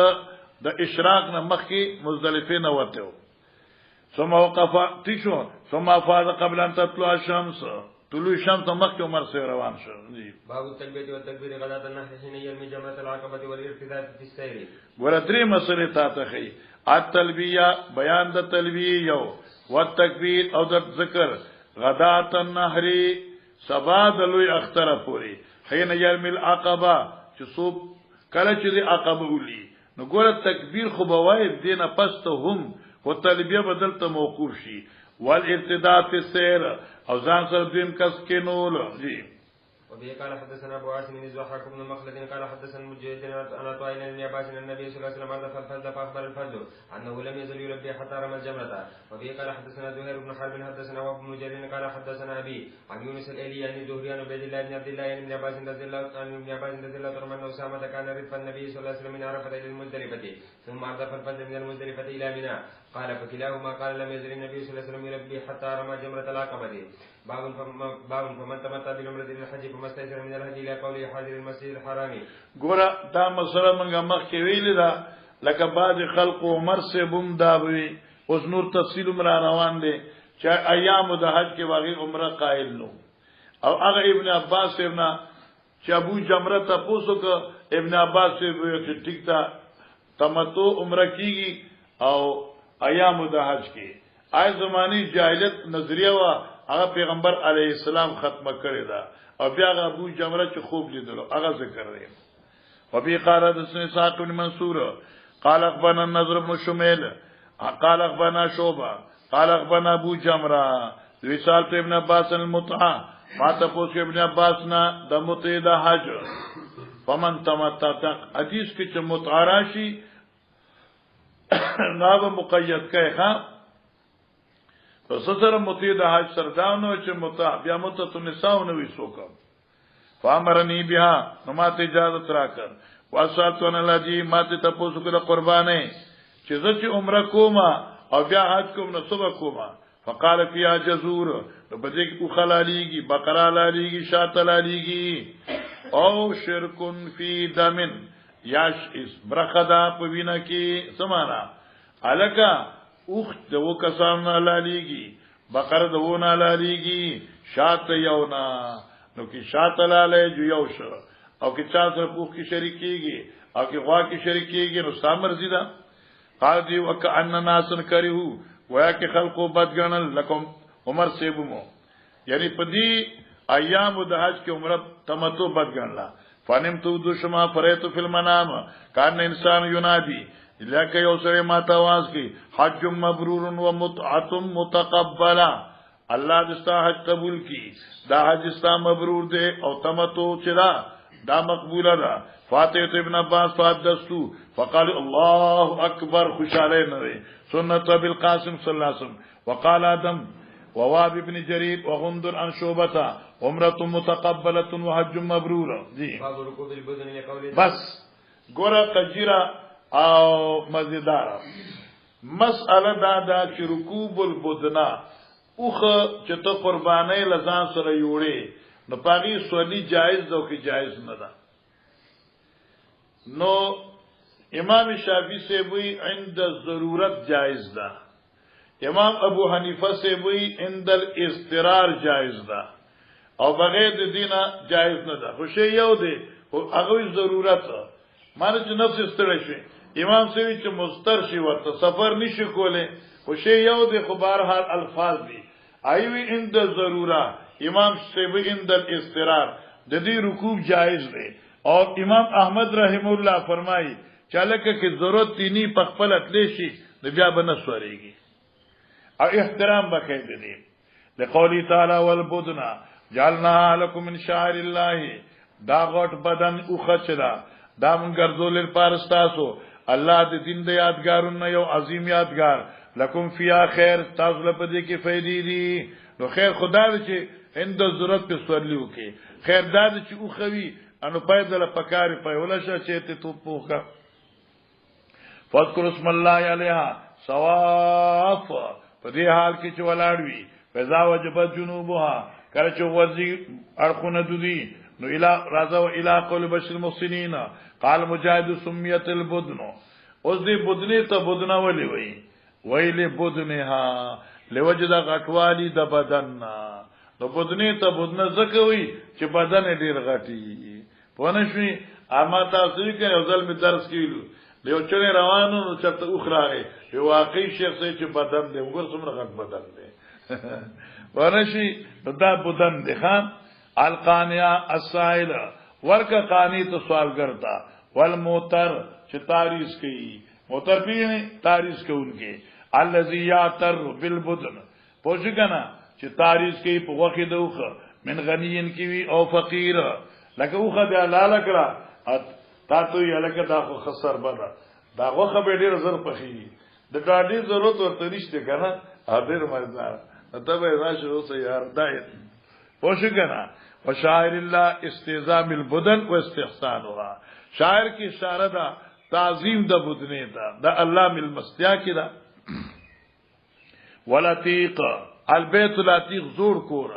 د اشراق نه مخکي مزدلفه نه وته ثم وقف تشو ثم فاض قبل ان تطلع الشمس طلوع الشمس مخکي عمر سره روان شو جی باب التلبيه والتكبير غداة النحر حين يرمي جمرة العقبة والارتداد في السير ګور درې مسلې تا ته خي التلبيه بیان د تلبيه یو والتکبیر او د ذکر غداة النحر سبا دلوی اختر پوری حين يرمي العقبة چې صوب کله چې د عقبه ولي نو ګور تکبیر خو بوای دینه پسته هم او تلبیه بدلته موقوف شي والارتداد في السير او ځان سره دیم کس کې نول جی وبه قال حدثنا ابو عاصم بن زحاك بن مخلد قال حدثنا مجاهد عن عطاء بن عباس ان النبي صلى الله عليه وسلم عرف الفجر فاخبر الفجر انه لم يزل يلبي حتى رمى الجمره وبه قال حدثنا زهير بن حرب حدثنا وابن مجرد قال حدثنا ابي عن يونس الايلي عن زهري عن عبيد الله بن عبد الله بن عباس رضي الله عنه انه اسامه كان رفق النبي صلى الله عليه وسلم من عرفه الى المزدلفه ثم عرف الفجر من المزدلفه الى منى قال فكلاهما قال لم يزل النبي صلى الله عليه وسلم يلبي حتى رمى جمره العقبه باب فمن تمتع بالعمره الى الحج فما استيسر من الهدي الى قوله حاضر المسجد الحرام ګوره دا مسله منګه مخ کې ویل دا لکه بعد خلق عمر سے بم دا وی اوس نور تفصیل عمر روان دي چې ایام د حج کې واغې عمره قائل نو او هغه ابن عباس ابن چې ابو جمره تاسو کو ابن عباس چې ټیک تا تمتع عمره کیږي او ایام د حج کې آی زمانی جاهلیت نظریه وا هغه پیغمبر علیه السلام ختمه کړی دا او بیا ابو جمره چې خوب لیدلو هغه ذکر لري وبي قال حدثنا ساق بن منصور قال اخبرنا النضر بن شميل قال اخبرنا شعبة قال اخبرنا ابو جمره وصال ابن عباس المتعه ما تاسو ابن عباس نا د متعه د حج فمن تمتع حدیث کې چې متعه راشي ناب مقید کوي ها پس سره متعه د حج سردانو چې متعه بیا متعه النساء نو وسوکم فامرنی بها نو ماته اجازه راکړ واساتون الذی ماته تاسو کله قربانه چې زه چې عمره کومه او بیا حج کوم نو صبح کوما فقال فيها جزور نو بده کې خلالیږي بقره لالیږي شاته لالیږي او شرکن فی دمن یاش اس برخدا په وینا کې سمانا الکا اوخ دو کسان لالیږي بقره دو نه لالیږي شاته یونا نو کې شاته لاله جو یو شو او کې چا سره پوخ کې شریک کیږي او کې غوا کې شریک کیږي نو سامر زیدا قال دی وکأن ناس کریو ویا کې خلقو بدګنل لکم عمر سیبمو یعنی پدی ایام د حج کې عمره تمتو بدګنلا فنم تو دو شما فریتو فی المنام کان انسان ینادی لکه یو سره ماته आवाज کی حج مبرور و متعه متقبلا الله دستا حج قبول کی دا حج استا مبرور دے او تمتو چرا دا مقبوله ده فاتحه ابن عباس فحدثتو فقال الله اکبر خوشاله نه سنت بالقاسم صلی الله علیه وسلم وقال ادم وواب ابن جرير وغندر عن شعبة عمره متقبله وحج مبرور جی بس ګوره قجیرا او مزیدار مسأله دا چې رکوب البدنا اوخه چې ته قربانای لزان سره یوړې نو پاغي سولی جایز دو کې جایز نه ده نو امام شافعی سے وی عند ضرورت جائز ده امام ابو حنیفه سے وی عند الاضطرار جائز ده او بغیر د دینه جائز نه ده خو شی یو دی او هغه ضرورت مانه چې نفس استړی شي امام سے وی چې مستر شي ورته سفر نشي کوله خو شی یو دی خو بهر حال الفاظ دي ایوی عند ضروره امام سے وی عند الاضطرار د دې رکوع جائز دی اور امام احمد رحم الله فرمایي چالکه کې ضرورت تینی پخپل اتلی شي د بیا بنسوريږي او احترام بکې دي لقولی تعالی والبدنا جعلنا لكم من شعائر الله دا غټ بدن او خچدا دا مونږ ګرځول پارستاسو الله د دین د یادګارونو یو عظیم یادګار لکم فیا خیر تاسو په دې کې فائدې دي نو خیر خدا دې چې هند ضرورت په سورلیو کې خیر دا دې چې او خوي انو پیدل پکاري په ولشه چې ته تو پوکا فذكر اسم الله علیها صواف په دې حال کې چې ولاړوي فذا وجبت جنوبها کله چې ورزي اړخونه دودي نو الى رضا و الى قول بشر المحسنين قال مجاهد سميت البدن اوس دې بدنه ته بدنه ولي وي ویل بدنها لوجد غټوالی د بدن نو بدنه ته بدنه زکوي چې بدن ډیر غټي پونه شي اما تاسو کې یو ځل می درس کیلو یو چره روانو نو چرته اوخراغه یو واقعي شخص چې بدن دی وګور څومره غټ بدن دی پونه شي دا بدن دی خام القانیا السائل ورکا قانی تو سوال کرتا والموتر چې تاریخ کوي موتر پینے تاریخ کے ان کے الذی یاتر بالبدن پوښ کنا چې تاریخ کوي په وخت دوخ من غنیین کی وی او فقیر لکه اوخه د لاله کړه تا ته یې لکه دا خو خسر بده دا غوخه به ډیر زر پخې د ډاډي ضرورت ورته نشته کنه حاضر مزدار ته به راشه اوسه یار دای پوښ کنا وشاعر الله استعظام البدن و استحسانها شاعر کی اشاره ده تعظیم د بدنه ده د الله مل مستیا کی ده ولتیق البیت العتیق زور کور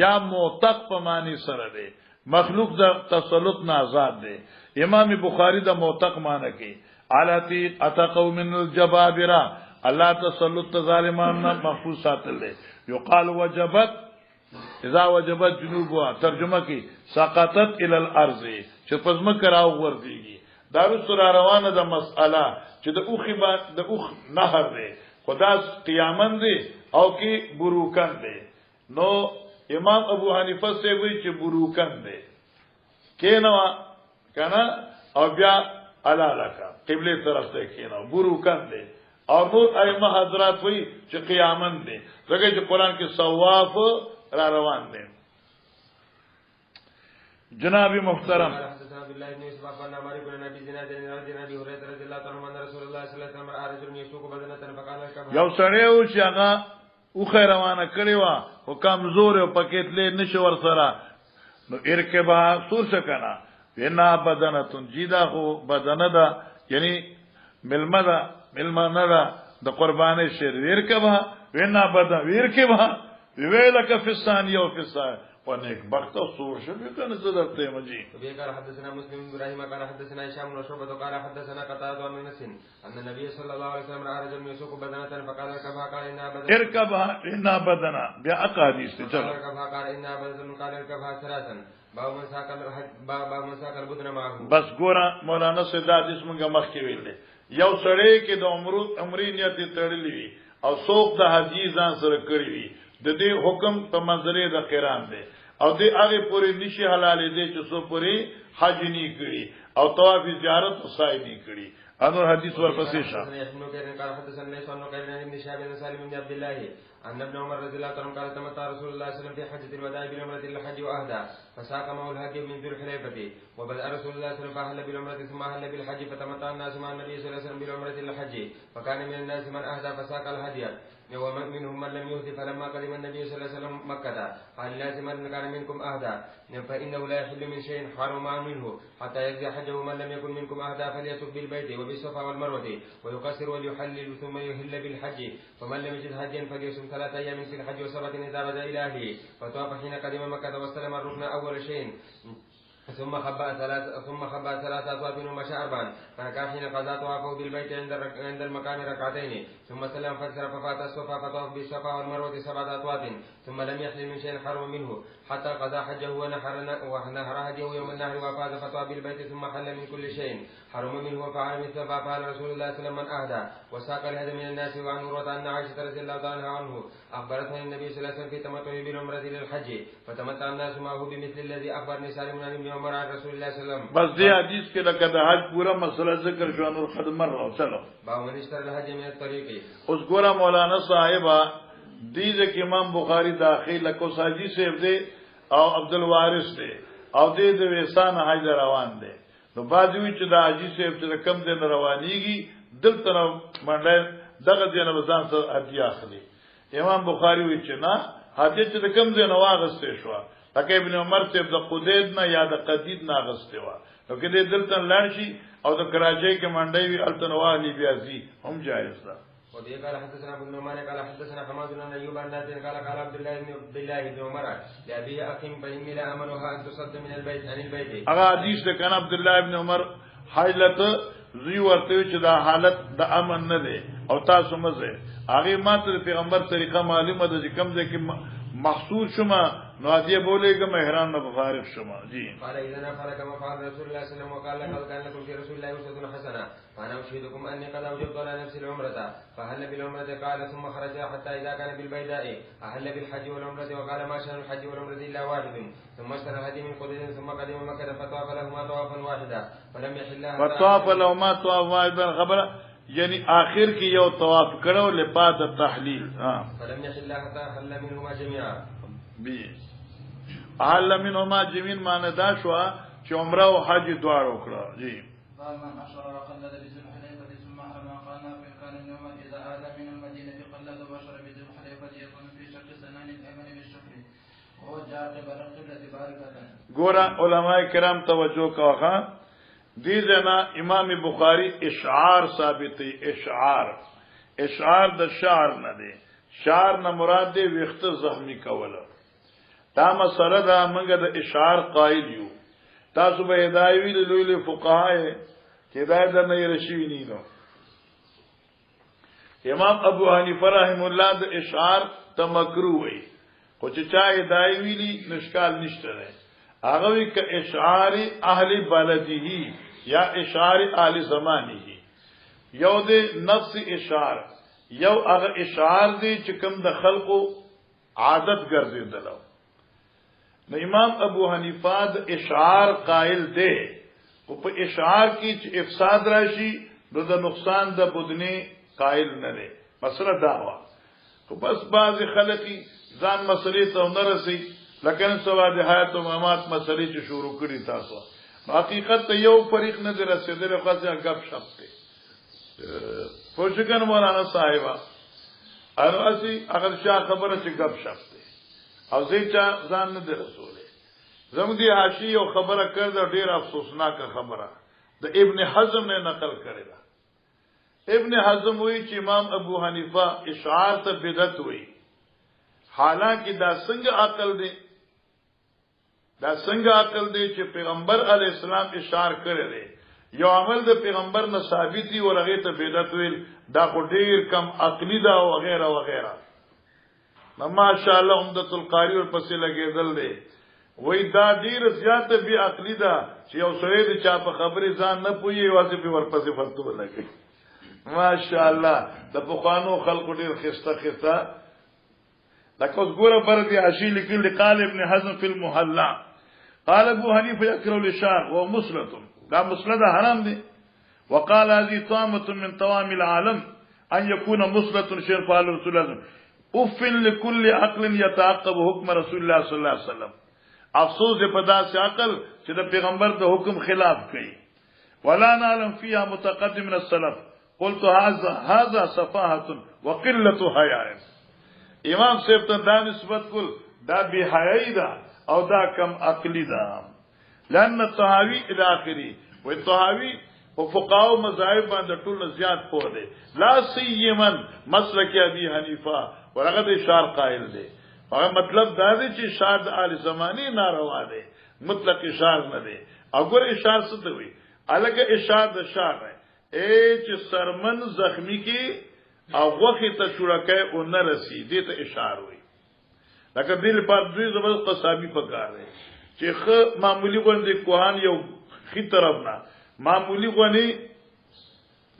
یا موتق په معنی سره ده مخلوق د تسلط نه آزاد ده امام بخاری د موتق معنی کوي العتیق اتقوا من الجبابره الله تسلط ظالمان نه محفوظ ساتل ده یقال وجبت اذا وجبت جنوبها ترجمه کی سقطت الى الارض چې پزما کراو ورتيږي دارو سره روانه د مسأله چې د اوخي د اوخ نهر دی خدا قیامت دی او کې بروکن دی نو امام ابو حنیفه سے وی چې بروکن دی کینو کنه او بیا علاکا قبله طرف ته کینو بروکن دی او نور ائمه حضرات وی چې قیامت دی څنګه چې قران کې ثواب را روان دي جناب محترم یو سړی او چې هغه او خیروانه کړی و او کمزور او پکېت لې نشو ور سره نو ارکبا سور شکنه وینا بدنتون جیدا خو بدنه ده یعنی ملمه ده د قرباني شیر ورکبها وینا بدا ورکبها ویلک فی الثانیه و فی الثانیه ونیک بخت او سور شو کنه زدرته مجي وبه قال حدثنا مسلم بن ابراهيم قال حدثنا هشام بن شعبة قال حدثنا قتادة عن انس ان النبي صلى الله عليه وسلم راى رجلا يسوق بدنه فقال اركبها قال انها بدنه اركبها انها بدنه بیا اقاديس چلو اركبها قال انها بدنه قال اركبها ثلاثا باب من ساق البدن معه بس ګورا مولانا سیداد اسمنګه مخ کې ویل یو سړی کې د عمرې نیت تړلې وي او څوک د حج ځان سره کړی وي د دې حکم په منځره د قران دی او دې هغه پوری نشي حلال دي چې څو پوری حج نه کړي او طواف زیارت او سعی نه کړي انور حدیث ورپسې شه قال حدثنا ليس انه قال ابن شهاب بن سالم بن عبد الله ان ابن عمر رضي الله عنه قال تمتع رسول الله صلى الله عليه وسلم في حجة الوداع بالعمرة الى الحج واهدى فساق معه الهدي من ذي الحليفة وبدأ رسول الله صلى الله عليه وسلم فأهل بالعمرة ثم أهل بالحج فتمتع الناس مع النبي صلى الله عليه وسلم بالعمرة الى الحج فكان من الناس من اهدى فساق الهدي ومنهم من لم يهد فلما قدم النبي صلى الله عليه وسلم مكة قال الناس من كان منكم أهدى فإنه لا يحل من شيء حرم منه حتى يجزي حجه من لم يكن منكم أهدى فليسك بالبيت وبالصفا والمروة ويقصر وليحلل ثم يهل بالحج فمن لم يجد هديا فليصم 3 أيام في الحج و7 إذا بدا إلى أهله فطاف حين قدم مكة واستلم الركن أول شيء ثم خبأ 3 أطواف ومشى 4 فكان حين قضى طوافه بالبيت عند المقام ركعتين ثم سلم فانصرف ففات الصفا فطاف بالصفا والمروة 7 أطواف ثم لم يحل من شيء حرم منه حتى قضى حجه ونهر هديه يوم النهر وفاز فطاف بالبيت ثم حل من كل شيء حرم منه وفعل مثل ما فعل رسول الله صلى الله عليه وسلم من أهدى وساق الهدي من الناس وعن عروة أن عائشة رضي الله تعالى عنه أخبرتها النبي صلى الله عليه وسلم في تمتعه بالعمرة للحج فتمتع الناس معه بمثل الذي أخبرني سالم عن ابن عمر عن رسول الله صلى الله عليه وسلم. بس دې حدیث کې لکه د حج پورا مسله ذکر شو نور خدمت راو چلو باب من اشترى الحج من الطريق. اوس ګوره مولانا صاحبہ دې ځکه امام بخاری داخل کو ساجي صاحب دې او عبد الوارث دې او دې د وسان حج روان دي نو باجوي چې د حاجی صاحب چې کم دین روانيږي دلته منډه دغه دین وزن سره هدیه اخلي امام بخاری وی چې نه هدیه چې کم دین واغسته شو لکه ابن عمر صاحب د قدید نه یا د قدید نه غسته و نو کې دلته لاړ شي او د کراچۍ کې منډه وی التنوالی بیازي هم جایز ده. وبه قال حدثنا ابن نعمان قال حدثنا حماد بن ايوب عن نافع قال قال عبد الله بن عمر لابي اقيم فاني لا امنها ان تصد من البيت عن البيت. هغه حدیث ده کنه عبد الله ابن عمر حالت زوی ورته چې دا حالت د امن نه ده او تاسو مزه هغه ماته پیغمبر طریقه معلومه ده چې کوم ځکه محصول شما نو ادیه بولېګه مهران نه فارغ شما جی قال اذا فرق ما فعل رسول الله صلى الله عليه وسلم وقال لقد كان لكم في رسول الله اسوه حسنه فانا اشهدكم اني قد اوجبت على نفسي العمره فهل بالعمره قال ثم خرج حتى اذا كان بالبيداء اهل بالحج والعمره وقال ما شان الحج والعمره الا واحد ثم اشترى الهدي من قديد ثم قدم مكه فطاف لهما طوافا واحدا فلم يحلها فطاف لهما طواف واحدا خبره یعنی آخر کی یو طواف کړو لپاره د تحلیل فلم يحلها حتى حل منهما جميعا بی احل منهما جميعا معنی دا شو چې عمره او حج دواړه وکړه جی فمن اشرع قلد بذل الحليفه ثم حرم قال فان كان اليوم اذا عاد من المدينه قلد وبشر بذل الحليفه يكون في شق سنان الايمن بالشكر وهو جاء قبل القبله باركه. ګوره علماء کرام توجه کوه دې ځنا امام بخاری اشعار ثابتې اشعار د شعر نه دی شعر نه مراد دی وخت زخمی کوله دا مسله دا موږ د اشعار قائل یو تاسو به هدايوي لوی فقهای چې هدايت نه رشي نه نو امام ابو حنیفه رحم الله د اشعار تمکرو وي خو چې چا هدايوي نشکال نشته نه هغه وی ک اشعار اهل بلده یا اشعار اهل زمانه یو د نفس اشعار یو هغه اشعار دی چې کوم د خلقو عادت ګرځیدلو نو امام ابو حنیفه د اشعار قائل دی او په اشعار کې چې افساد راشي نو د نقصان د بدني قائل نه دی مسله دا و خو بس بعض خلقي ځان مسلې ته نه رسي لکه سوا د حیات او ممات مسلې چې شروع کړي تاسو حقیقت ته یو فریق نه دی رسیدلی خو ځکه غب شپ دی پوښتنه مولانا صاحبہ اراسي اگر شاه خبره چې غب شپ دی او زیچا ځان نه دی رسوله زموږ دی حاشیه یو خبره کړ دا ډیر افسوسناک خبره د ابن حزم نه نقل کړی دا ابن حزم وی چې امام ابو حنیفه اشعار ته بدعت وی حالانکه دا څنګه عقل دی چې پیغمبر علی السلام اشعار کړی دی یو عمل د پیغمبر نه ثابت دی ورغه ته بدعت ویل دا خو ډیر کم عقلی دا او وغیرہ وغیرہ ماشاء الله عمدۃ القاری ور پسې لګیدل دی وای دا ډیر زیاته بی عقلی دا چې یو سړی د چا په خبرې ځان نه پوي واسه په ور پسې فتوا لګي ماشاء الله د بخانو خلق ډیر خسته لکه اوس ګوره پر دې عشی لیکل قال ابن حزم فی المحلى قال ابو حنیفه یکره الاشار ومسلط دا مسلط حرام دی وقال هذه طامه من طوام العالم ان يكون مسلط شرف على رسول الله اف لكل عقل يتعقب حكم رسول الله صلی الله علیه وسلم افسوس دې په داسې عقل چې د پیغمبر د حکم خلاف کوي ولا نعلم فيها متقدم من السلف قلت هذا صفاحه وقله حياء امام صاحب ته دا نسبت کول دا بی حیائی دا او دا کم عقلی دا لأن الطحاوی الى آخری والطحاوی او فقهاو مذاهب باندې ټول زیات پوه دي لا سیما مسلک ابي حنیفه ورغه اشار قائل دي هغه مطلب دا دی چې اشار د آل زمانی ناروا دي مطلق اشار نه دي اگر اشار څه دی وي الګ اشار د اشار نه چې سرمن زخمی کی او وخت ته شورکه او نه رسی دې ته اشار وي لکه دل په دوی زبر قصابی پکار دی چې خ معمولی غوندې کوهان یو خي طرف نه معمولی غونی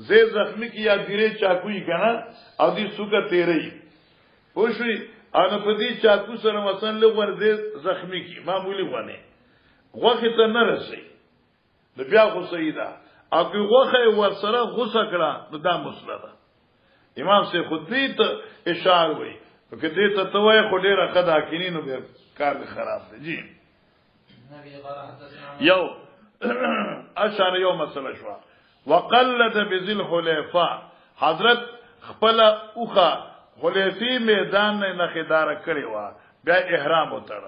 زی زخمی کی یا ګری چاکوئی کنه او دې سوګه تیرې پوښوي ان په دې چاکو سره مثلا لغور دې زخمی کی معمولی غونی غوخه ته نه رسي د بیا خو سیدا او که غوخه ور سره غوسه کړه نو دا مسله امام سے خود دې ته اشار وي که دې ته توای خو ډیره قدا کینینو به کار خراب دی جی یو اشار یو مسله شو وقلد بذل حلیفه حضرت خپل اوخه حلیفی میدان نه خدار کړی و بیا احرام وتړ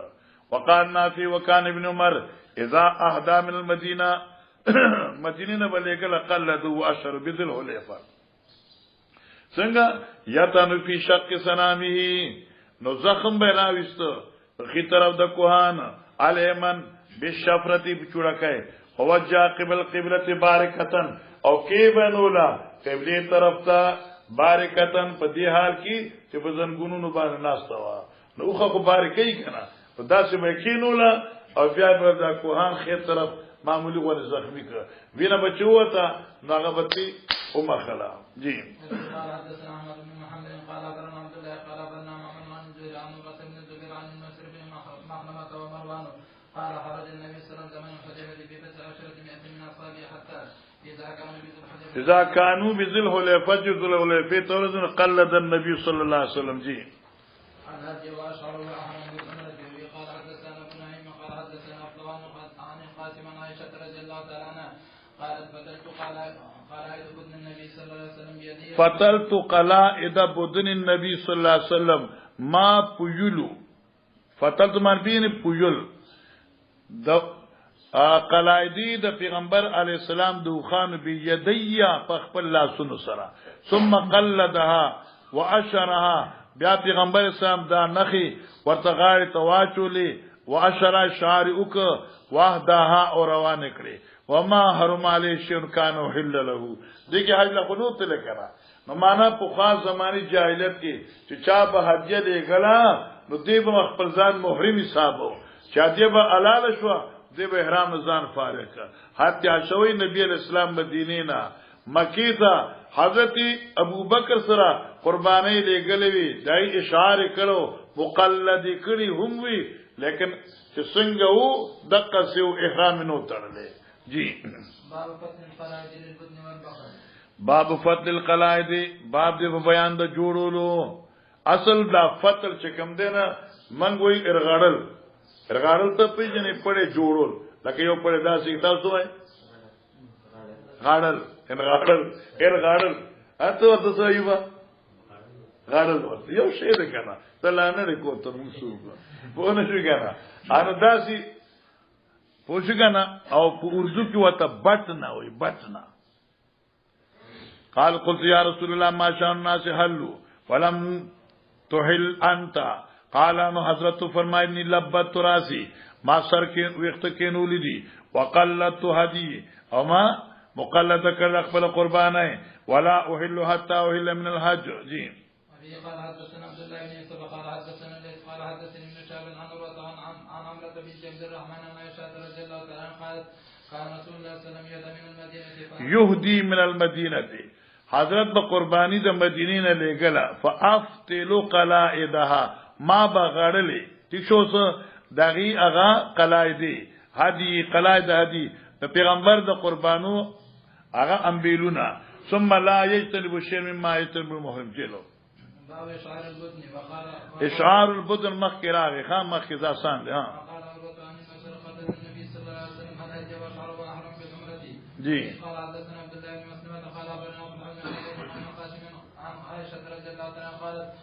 وقال نافع وكان ابن عمر اذا اهدى من المدینه مدینه بلګل قلد واشر بذل حلیفه څنګه یاتانو فی شق سنامه نو زخم به راويست خي طرف د کوهان الیمن بالشفرتی بچوړکای ووجه قبل قبلت بارکتن او کیبنولا قبله طرف ته بارکتن په دې حال کې چې په زنګونو باندې ناشتا وا نو خو بارکې کنا په داسې مکینولا او بیا په د کوهان خیر طرف معمولی ور زخمی کړ وینه بچو تا ناغبتی او مخلا جی قال حدثنا احمد بن محمد قال اخبرنا عبد الله قال اخبرنا محمد بن زهير عن قاسم بن زبير عن النصر بن مخنمة ومروان قال خرج النبي صلى الله عليه وسلم الحديبية في بضع عشرة مئة من اصحابه حتى اذا كانوا بذل حليفة ذل حليفة تولد قلد النبي صلى الله عليه وسلم جی عن هذه واشعر احمد بن الجوي قال حدثنا ابن نعيم قال حدثنا عبدان عن القاسم عن عائشة رضي الله تعالى عنها قالت فتلت قلائد بدن النبي صلى الله عليه وسلم بيدي فتلت قلائد بدن النبي صلى الله عليه وسلم ما پویلو فتلت مربین پویل د قلائدی د پیغمبر علی السلام د خوان بيدیا فخبل لا سن سرا ثم قلدها واشرها بیا پیغمبر اسلام دا نخي ورتغار تواچولي واشر شعر اوک وحدها اور روان کړي وما حرم علی شن کانو حل له دغه حل له قنوت لکرا نو معنا په خاص زماني جاهلیت کې چې چا به حجه لګلا نو دی به خپل ځان محرم حسابو چا دی به حلال شو دی به احرام ځان فارغ حتی شوی نبی اسلام مدینه نا مکی ته حضرت ابوبکر سره قربانی لګلوي دای اشاره کړو مقلد کړي هم وی لیکن چې څنګه وو دغه سیو احرام نو تړلې جی باب فتل القلائد باب دې بیان د جوړولو اصل دا فتل چې کوم دی نه منګوي ارغړل ته پیژنې پړې جوړول لکه یو پړې داسې تاسو وای غاړل ارغړل اته ورته سویبا غاړل یو شی ده کنه تلانه لري کوته موسو په نه شي کنه ان داسې پوښ کنه او په اردو کې وته بټنا وای بټنا قال قلت يا رسول الله ما شان الناس حلوا ولم تحل انت قال انه حضرت فرمایي لبت راسي ما سر کې وخت کې نولدي وقلت هدي او ما مقلد کړ خپل قربانه ولا احل حتى احل من الحج جی قال حدثنا عبد الله بن يوسف قال حدثنا ليث قال حدثني ابن شهاب عن عروة عن عمرة بنت عبد الرحمن عن عائشة رضي الله تعالى عنها قالت كان رسول الله صلى الله عليه وسلم من المدينة يهدي من المدينة حضرت بقربانی د مدینې نه لګلا فافتلوا قلائدها ما بغړلې ټیک شو دغه اغا قلائدی هدي قلائد هدي د پیغمبر د قربانو اغا انبیلونا ثم لا يجتنب شيء مما يجتنب المحرم جلو باب اشعار البدن وقال اشعار البدن مخراغ خام مخزا سان ها قال عروة عن مسرقة النبي صلى الله عليه وسلم هل هدي واشعر واحرم بعمرته جی قال حدثنا عبد الله بن مسلمة قال أخبرنا عن قاسم عن عائشة رضي الله عنها قالت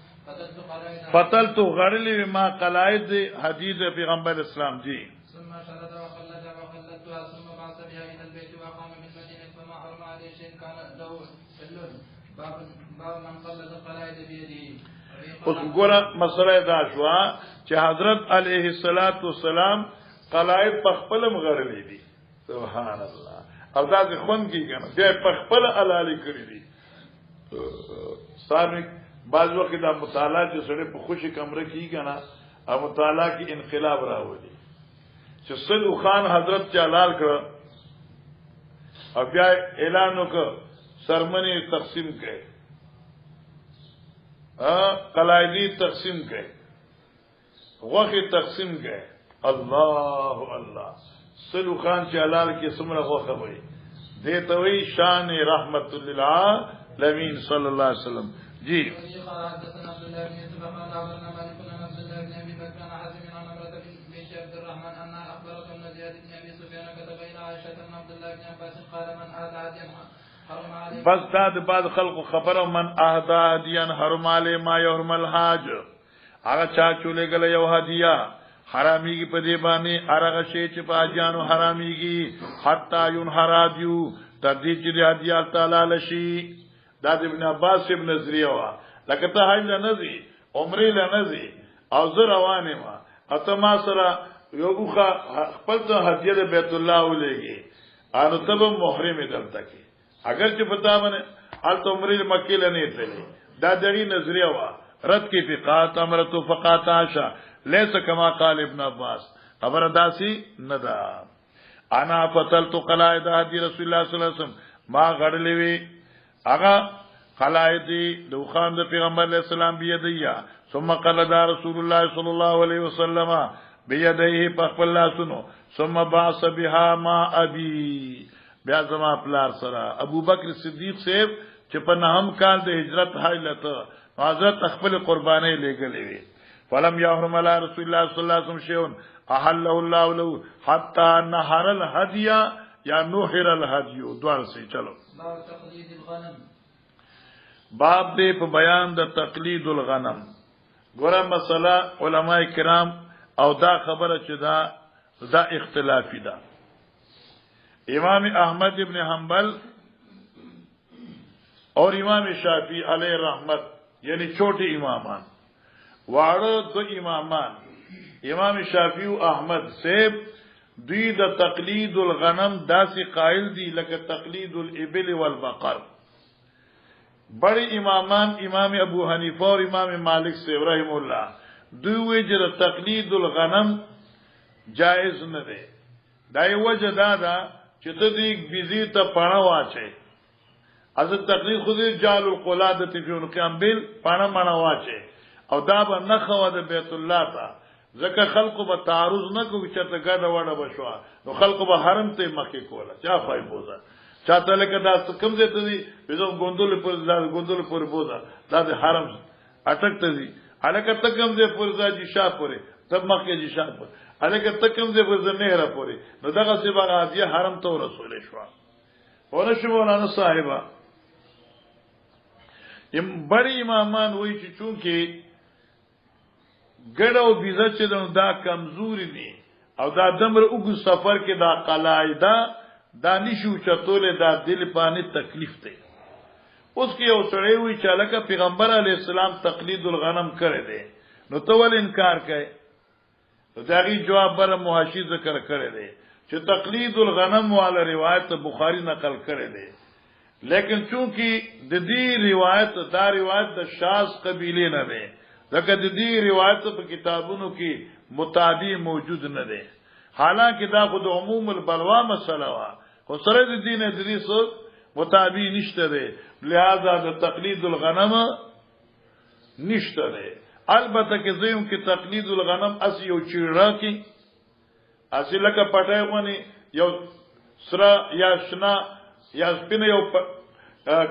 فتلت غړلې ما قلائد حدیث پیغمبر اسلام جی ثم شرد وخلدها ثم بعث بها الى البيت وقام بالمدينة فما حرم عليه شيء كان له حل باب من قلد القلائد بيده. اوس ګوره مسله دا شو چې حضرت علیه الصلاۃ والسلام قلائد په خپل مغړلې دي سبحان الله او دا ځخون کې کنه بیا په خپل حلال کړی دي سامع بعض وخت دا مطالعه چې سره په خوشي کمره کې کنه او مطالعه کې انقلاب راوړي چې سلو خان حضرت چالال کړ او بیا اعلان وکړ سرمنی تقسیم کړي قلائدی تقسیم کړي غوخه تقسیم کړي الله الله سلو خان چالال کې سمره غوخه وي دته وی شان رحمت للعالمین صلی الله علیه وسلم جی قال حدثنا عبد الله بن يوسف قال أخبرنا مالك عن عبد الله بن أبي بكر عن حازم عن عمرة بنت عبد الرحمن أنها أخبرته أن زياد بن أبي سفيان كتب إلى عائشة أن عبد الله بن عباس قال من أهدى هديا حرم عليه بس داد بعد خلق خبر من أهدى هديا حرم عليه ما يحرم الحاج هغه چا چولې غل یو هدیه حراميږي په دې باندې هغه شی چې په اجانو حراميږي حتا ينحراديو تدې چې هدیه تعالی لشي دا ابن عباس ابن نظریه وا لکه ته حج لنزي عمره لنزي او زه روانه ما اته ما سره یو خپل ته هدیه د بیت الله ولېږي ان تب محرم دلته کې اگر چې پتا باندې ال عمره مکه لنه تللی دا دغه نظریه وا رد کی فقات امرت فقات عاشا ليس كما قال ابن عباس خبر داسي ندا انا فتلت قلائد هدي رسول الله صلی الله علیه وسلم ما غړلې وی اغا قلائدی دوخان د پیغمبر علیہ السلام بيدیا ثم قلد رسول الله صلی الله علیه وسلم بيديه پخپل سنو ثم باص بها ما ابي بیا زما پلار سره ابو بکر صدیق صاحب چې په نهم کال د هجرت حالت حضرت خپل قرباني لګلې وي فلم يحرم على رسول الله صلی الله علیه وسلم شيء احله الله له حتى نهر الهدي یا نوحر الهدي دوار سي چلو باب تقليد الغنم باب دې په بیان د تقلید الغنم ګوره مسله علما کرام او دا خبره چې دا اختلافي ده امام احمد ابن حنبل اور امام شافعی علیہ رحمت یعنی چھوٹے امامان واړه دو امامان امام شافعی او احمد صاحب دوی د تقلید الغنم داسې قائل دي لکه تقلید الابل والبقر بڑے امامان امام ابو حنیفه اور امام مالک صاحب رحم الله دوی وی چې تقلید الغنم جائز نه ده دای وجه دا چې ته دې بيزي ته پاڼه واچي از تقلید خو دې جال القلاده فی القنبل پاڼه مانا واچي او دا به نه خو د بیت الله ته ځکه خلقو به تعرض نه کوي چې ته ګډه وډه بشوا نو خلقو به حرم ته مخکې کوله چا پای بوزا چاته لکه دا کم ځای ته دي په ګوندول پر بوزا دا د حرم اٹک ته دي الکه ته کم ځای پر ځای شاه پورې تب مخکې دي شاه پورې الکه ته کم ځای پر نه را پورې نو دغه څه باغ حرم ته رسول شو ورنه شو مولانا صاحبہ بڑی امامان وای چې چونکه ګډو بيزه چې دا کمزوري دي او دا دمر وګ سفر کې دا قلایدا دا نشو چتولې دا دل پانی تکلیف دی اوس کې یو سړی وی چې لکه پیغمبر علی السلام تقلید الغنم کړی دی نو ته ول انکار کوي داغي جواب بر محاشی ذکر کړی دی چې تقلید الغنم والا روایت بخاری نقل کړی دی لیکن چونکی د دې روایت دا روایت د شاذ قبیله نه ده ځکه د دې روایت په کتابونو کې متعدی موجود نه ده حالانکه دا خود عموم البلوا مسله وا خو سره د دین ادریس متعدی نشته ده لہذا د تقلید الغنم نشته ده البته کې زویم کې تقلید الغنم اس یو چیرړه کې اسی لکه پټای ونی یو سره یا شنا یا سپینه یو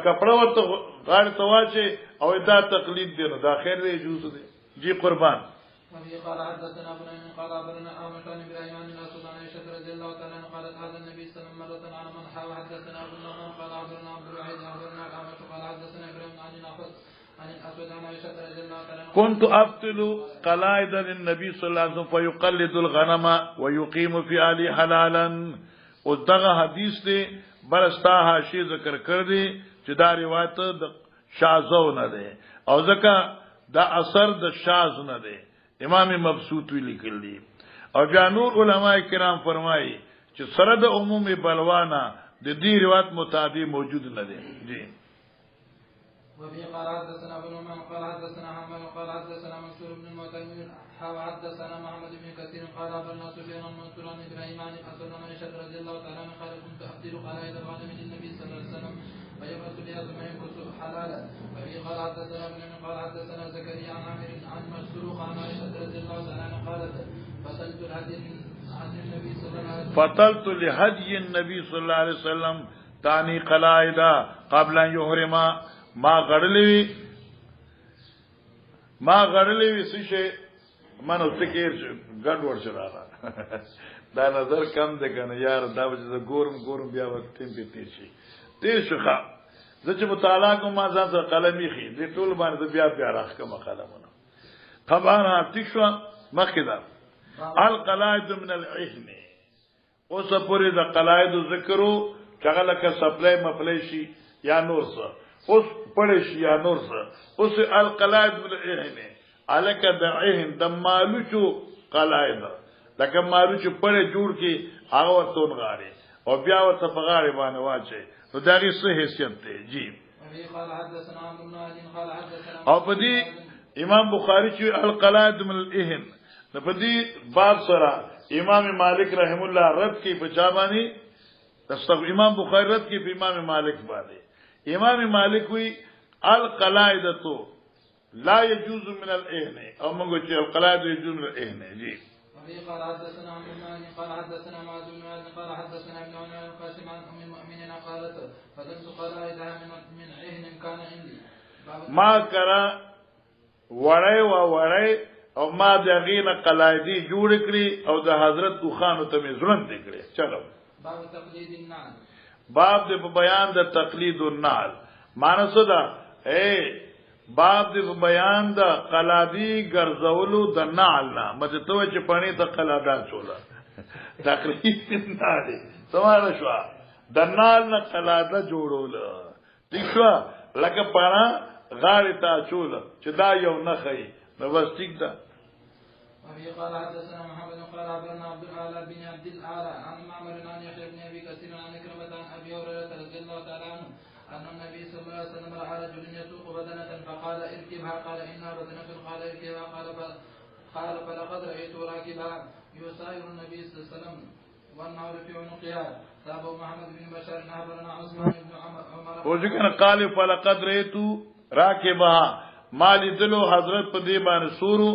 کپڑا ورته غاړه تواچه او دا تقلید دی نو دا خیر دی جوز دی جی قربان وفي قال حدثنا ابن من قال أخبرنا أعمش عن إبراهيم عن الأسود عن عائشة رضي الله تعالى عنها قالت هذا النبي صلى الله عليه وسلم مرة على من حاول حدثنا ابن نعمان قال أخبرنا عبد الوحيد أخبرنا الأعمش قال حدثنا إبراهيم عن الأسود عن الأسود عن عائشة رضي الله تعالى عنها كنت أبتل قلائد للنبي صلى الله عليه وسلم فيقلد الغنم ويقيم في آله حلالا ودغه حدیث دی برستا حاشیه ذکر کړ دي چې دا روایت د شاذو نه ده او ځکه دا اثر د شاذ نه ده امام مبسوط وی لیکل دي او بیا نور علما کرام فرمایي چې سره د عمومي بلوانا د دې روایت مطابق موجود نه ده جی وفي قال حدثنا ابن عمان قال حدثنا حماد قال حدثنا منصور بن المعتمر حدثنا محمد بن كثير قال أخبرنا سفيان المنصور عن إبراهيم عن الأسود عن عائشة رضي الله تعالى عنها قال كنت أبدل قلائد الغنم للنبي صلى الله عليه وسلم فيبعث بها ثم ينقص حلالا وفي قال حدثنا ابن قال حدثنا زكريا عن عامر عن مسروق عن عائشة رضي الله تعالى عنها قالت فصلت الهدي عن النبي صلى الله عليه وسلم فطلت لهدي النبي صلى الله عليه وسلم تاني قلائد قبل ان يحرم ما غړلې سشه منو تکیر ګډ ور شراله دا نظر کم ده کنه یار دا چې ګورم بیا وخت ټیم په تیر شخه زه چې مطالعه کوم ما ځان سره قلمي خي دې ټول باندې بیا راخ کوم قلمونه طبعا تشوا مخدا القلائد من العهن اوس پورې د قلائد ذکرو چغله ک سپلای مفلای شي یا نور څه اوس پړې شي یا نور څه اوس القلائد من العهن الک د عهن د مالوچو قلائد لکه مالوچو پړې جوړ کی هغه ورتون غاړي او بیا ورته په غاړي باندې واچي نو دا غي څه حیثیت دی جی او په دې امام بخاری چې القلائد من العهن په دې باب سره امام مالک رحم الله رد کی بچابانی تستغ امام بخاری رد کی په امام مالک باندې امام مالک وی القلائد تو لا يجوز من العهن او موږ چې القلائد يجوز من العهن جی قال حدثنا عن مالك قال حدثنا معاذ بن مالك قال حدثنا ابن عمر القاسم عن ام المؤمنين قالت فدمت قلائدها من عهن كان عندي ما کرا وړای او ما دغینه قلایدی جوړ کړی او د حضرت خوانو ته مزرن دکړي چلو باب تقلید النعل باب د بیان د تقلید النعل مانسو دا باب د بیان د قلادی ګرځولو د نعل نه مته ته چې پانی ته قلادان چولا تقلید النعل سماره شو د نعل نه قلاده جوړول دښوا لکه پانا غاړه تا چول چې دا یو نه خي نو بس ټیک ده وفي قال حدثنا محمد قال أخبرنا عبد الأعلى بن عبد الأعلى عن معمر عن يحيى بن أبي كثير عن إكرمة عن أبي هريرة رضي الله تعالى عنه أن النبي صلى الله عليه وسلم رأى رجل يسوق بدنة فقال اركبها قال إنها بدنة قال اركبها قال فلقد رأيت راكبها يساير النبي صلى الله عليه وسلم والنار في عنقها تابع محمد بن بشار أخبرنا عثمان بن عمر وذكر قال فلقد رأيت راكبها مالی دلو حضرت په دې باندې سورو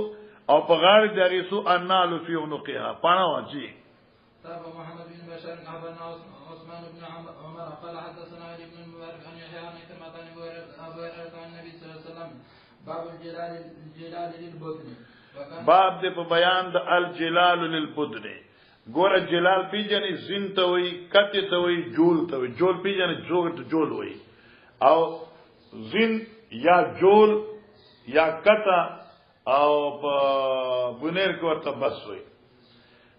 او په غاړه دغه سو انال فی عنقها پانا واجی تابع محمد بن بشار أخبرنا عثمان بن عمر قال حدثنا علي بن المبارك عن يحيى عن إكرمة عن أبي هريرة عن النبي صلى الله عليه وسلم باب الجلال للبدن باب دې په بیان د الجلال للبدن ګوره جلال پیجنې زین ته وي کته ته وي جول ته وي جول پیجنې جول وي او زین یا جول یا کتا او په بنیر کې ورته بس وي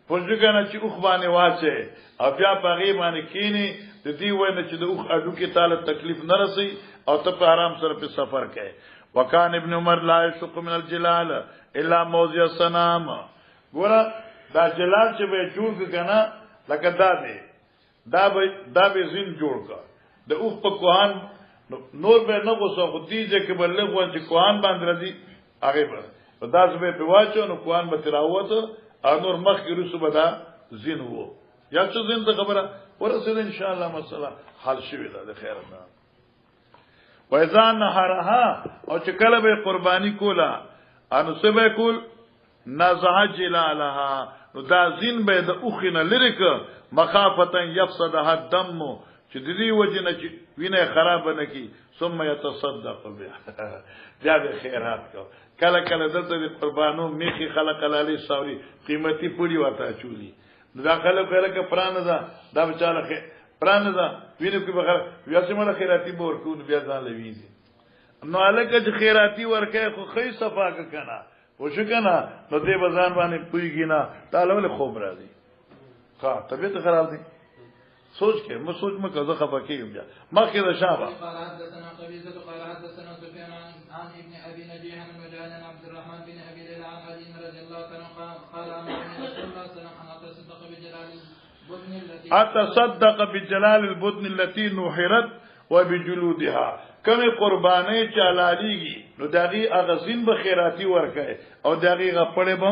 پوجو کنه چې اوخ باندې واچي او بیا پغې باندې کینی د دې وینه چې د اوخ اډو کې تعالی تکلیف نه رسي او ته په آرام سره په سفر کې. وکان ابن عمر لا يشق من الجلال الا موضع الصنام. ګوره دا جلال چې به جوړ کنه لکه دا به زین جوړ کا د اوخ په کوهان نور به نه غوسه خو دې چې بلغ و چې کوهان باندې راځي هغه به دا زبې په واچو نو کوهان به تراوته او نور مخ کې رسو به دا زین وو یا څه زین ته خبره ورسره ان شاء الله مسله حل شوی ده خیر ده. وإذا نهرها او چې کله به قرباني کولا انو سبه کول نزع جلالها نو دا زین به د اوخنه لریک مخافتا یفسدها الدم چې د دې وجنه چې وینه خراب نه کی ثم يتصدق بها بیا به خیرات کو کله کله دلته قربانو میخي خلق علی سوري قیمتي پوری وتا چولی دا خلک کله پرانه دا بچاله پرانه دا وینه کې بغیر بیا سمه خیراتی بور کو بیا ځان لويږي نو الکه چې خیراتی ورکه خو خې صفا کنه وشو کنه نو دې بزان باندې پویږي نه تعالی له خوب راځي ها طبيعت خراب دي سوچ کې مو سوچ مې کزه خفه کېم بیا ما کې دا شابه قال حدثنا قبيصة قال حدثنا سفيان عن ابن ابي نجيح عن مجاهد عن عبد الرحمن بن ابي ليلى عن علي رضي الله عنه قال امرني رسول الله صلى الله عليه وسلم ان اتصدق بجلال البدن التي نحرت وبجلودها کم قربانه چالالیږي نو داغي اغزین به خیراتی ورکه او داغي غپړې به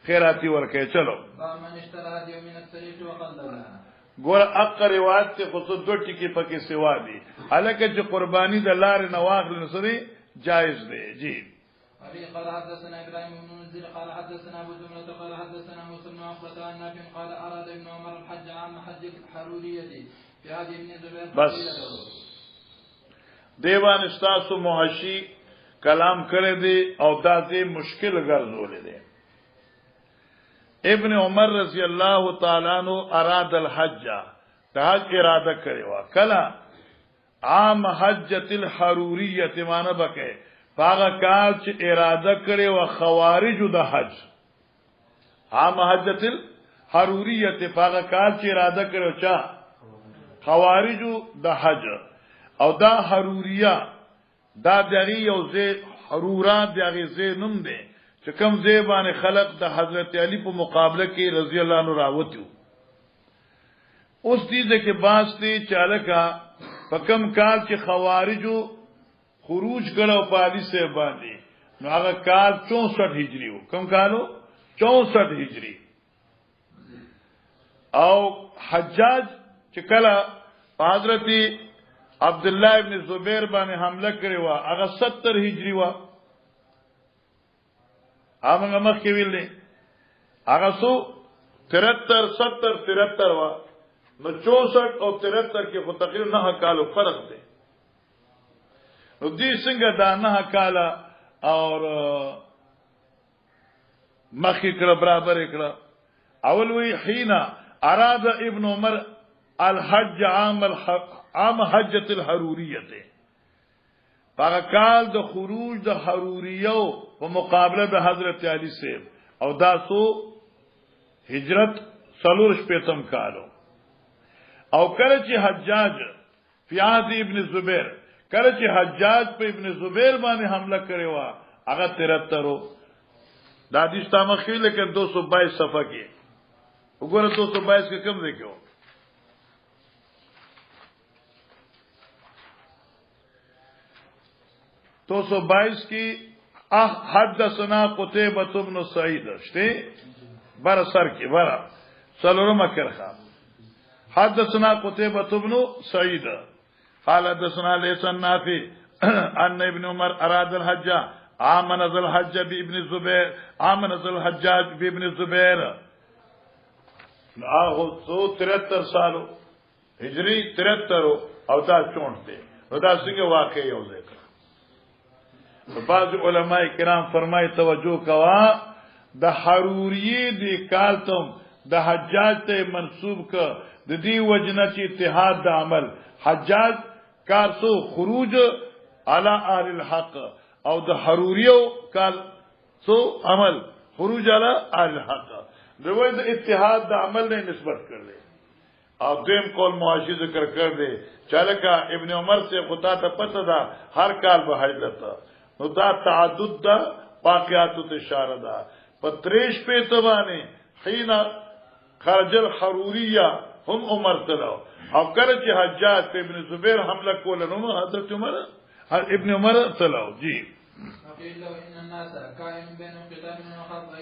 خیراتی ورکه. چلو ګور اق روایت ته خصوص دو ټکی پکې سوا دي الکه چې قربانی د لار نه واخل نسري جائز دی. جی ابي قال حدثنا ابراهيم بن منذر قال حدثنا ابو زمرة قال حدثنا موسى بن عقبة عن نافع قال اراد ابن عمر الحج عام حج الحرورية في هذه ابن زبير بس دیوان استاسو محشی کلام کړی دی او دا دې مشکل ګرځولې دی. ابن عمر رضی الله تعالی عنہ اراد الحج دا حج اراده کړی و کلا عام حجۃ الحروریه معنی بکې هغه کال چې اراده کړی و خوارج د حج عام حجۃ الحروریه هغه کال چې اراده کړو چا خوارج د حج او دا حروریه دا دغه یو ځای حرورات دغه ځای نوم دی چې کوم ځای باندې خلق د حضرت علی په مقابله کې رضی الله عنه راوتیو. اوس دې کې باس ته چالکا په کوم کال چې خوارجو خروج کړو په علي سے باندې نو هغه کال 64 هجری وو. کوم کالو 64 هجری او حجاج چې کله حضرت عبد الله ابن زبیر باندې حمله کړې و هغه 70 هجری و. هغه مخ کې ویلې هغه سو 73 70 73 و نو 64 او 73 کې خو تقریبا 9 کالو فرق دی. نو دې څنګه دا 9 کاله اور مخ کې کړه برابر کړه. اول وی حين اراد ابن عمر الحج عام حجۃ الحروریه هغه کال د خروج د حروریو په مقابله د حضرت علی صاحب او دا سو هجرت سلور شپیتم کالو او کله چې حجاج فیاض ابن زبیر کله چې حجاج په ابن زبیر باندې حمله کړې و هغه 73 دا د استامخې لکه 222 صفحه کې وګوره 222 کې کم دی کې 222 کی حدثنا قتيبة بن سعيد شته بر سر کی بر سلورم کرخا حدثنا قتيبة بن سعيد قال حدثنا ليس النافع ان ابن عمر اراد الحج عام نزل الحج بابن الزبير عام نزل الحجاج بابن الزبير اهو 73 سالو هجری 73 او دا 64 دی دا څنګه واقع یو ځای. بعض علماء کرام فرمای توجه کوا د حروریه دی کالتم د حجاج ته منسوب ک د دې وجنه چې اتحاد د عمل حجاج کارسو خروج علی اهل الحق او د حروریو کال سو عمل خروج علی اهل الحق روایت اتحاد د عمل نه نسبت کړل او دیم قول معاشی ذکر کړ دے چلکا ابن عمر سے خدا ته پته دا هر کال به حج لته نو دا تعدد دا واقعات ته اشاره ده پتریش په تبانه حين خرج الحروریه هم عمر تلو او کله چې حجاج په ابن زبیر حمله کول نو حضرت عمر ابن عمر تلو جی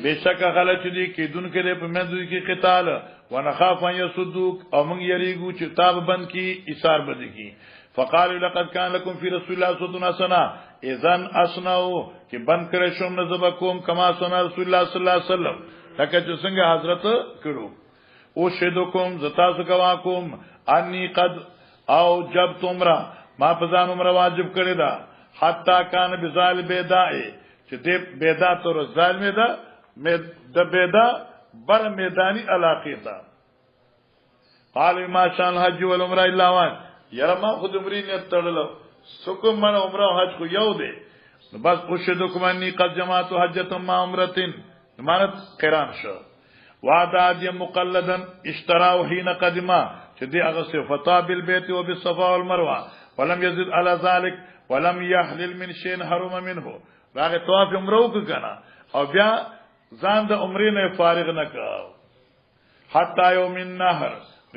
بیشک غلط دي کې دن کې په مندوی کې قتال ونخاف ان يصدوك او من یریګو چې تاب بند کی ایثار بد کی فقالوا لقد كان لكم في رسول الله اسوه حسنه اذن اسنو چې بند کړی شوم نزبکم کما سنا رسول الله صلی الله علیه وسلم لکه چې څنګه حضرت کړو او شهدکم زتا سکوا کوم انی قد او جب تمرا ما پزان عمر واجب کړی دا حتا کان بزال بیداء چې دې بیدا تر ظالم ده د بیدا بر میدانی علاقه تا قال ما شان الحج والعمره الا وان یره ما خود عمرې نه تړلو سکم من عمره او حج خو یو دی بس ارشدکم انی قد جمعت حجۃ ما عمرتين امانت قران شو وعداد مقلدا اشتراو حين قدما چې دی هغه صفتا بالبيت وبالصفا والمروه ولم يزد على ذلك ولم يحلل من شيء حرم منه راغه طواف عمره وکنا او بیا ځان د عمرې نه فارغ نه کاو حتا یوم النهر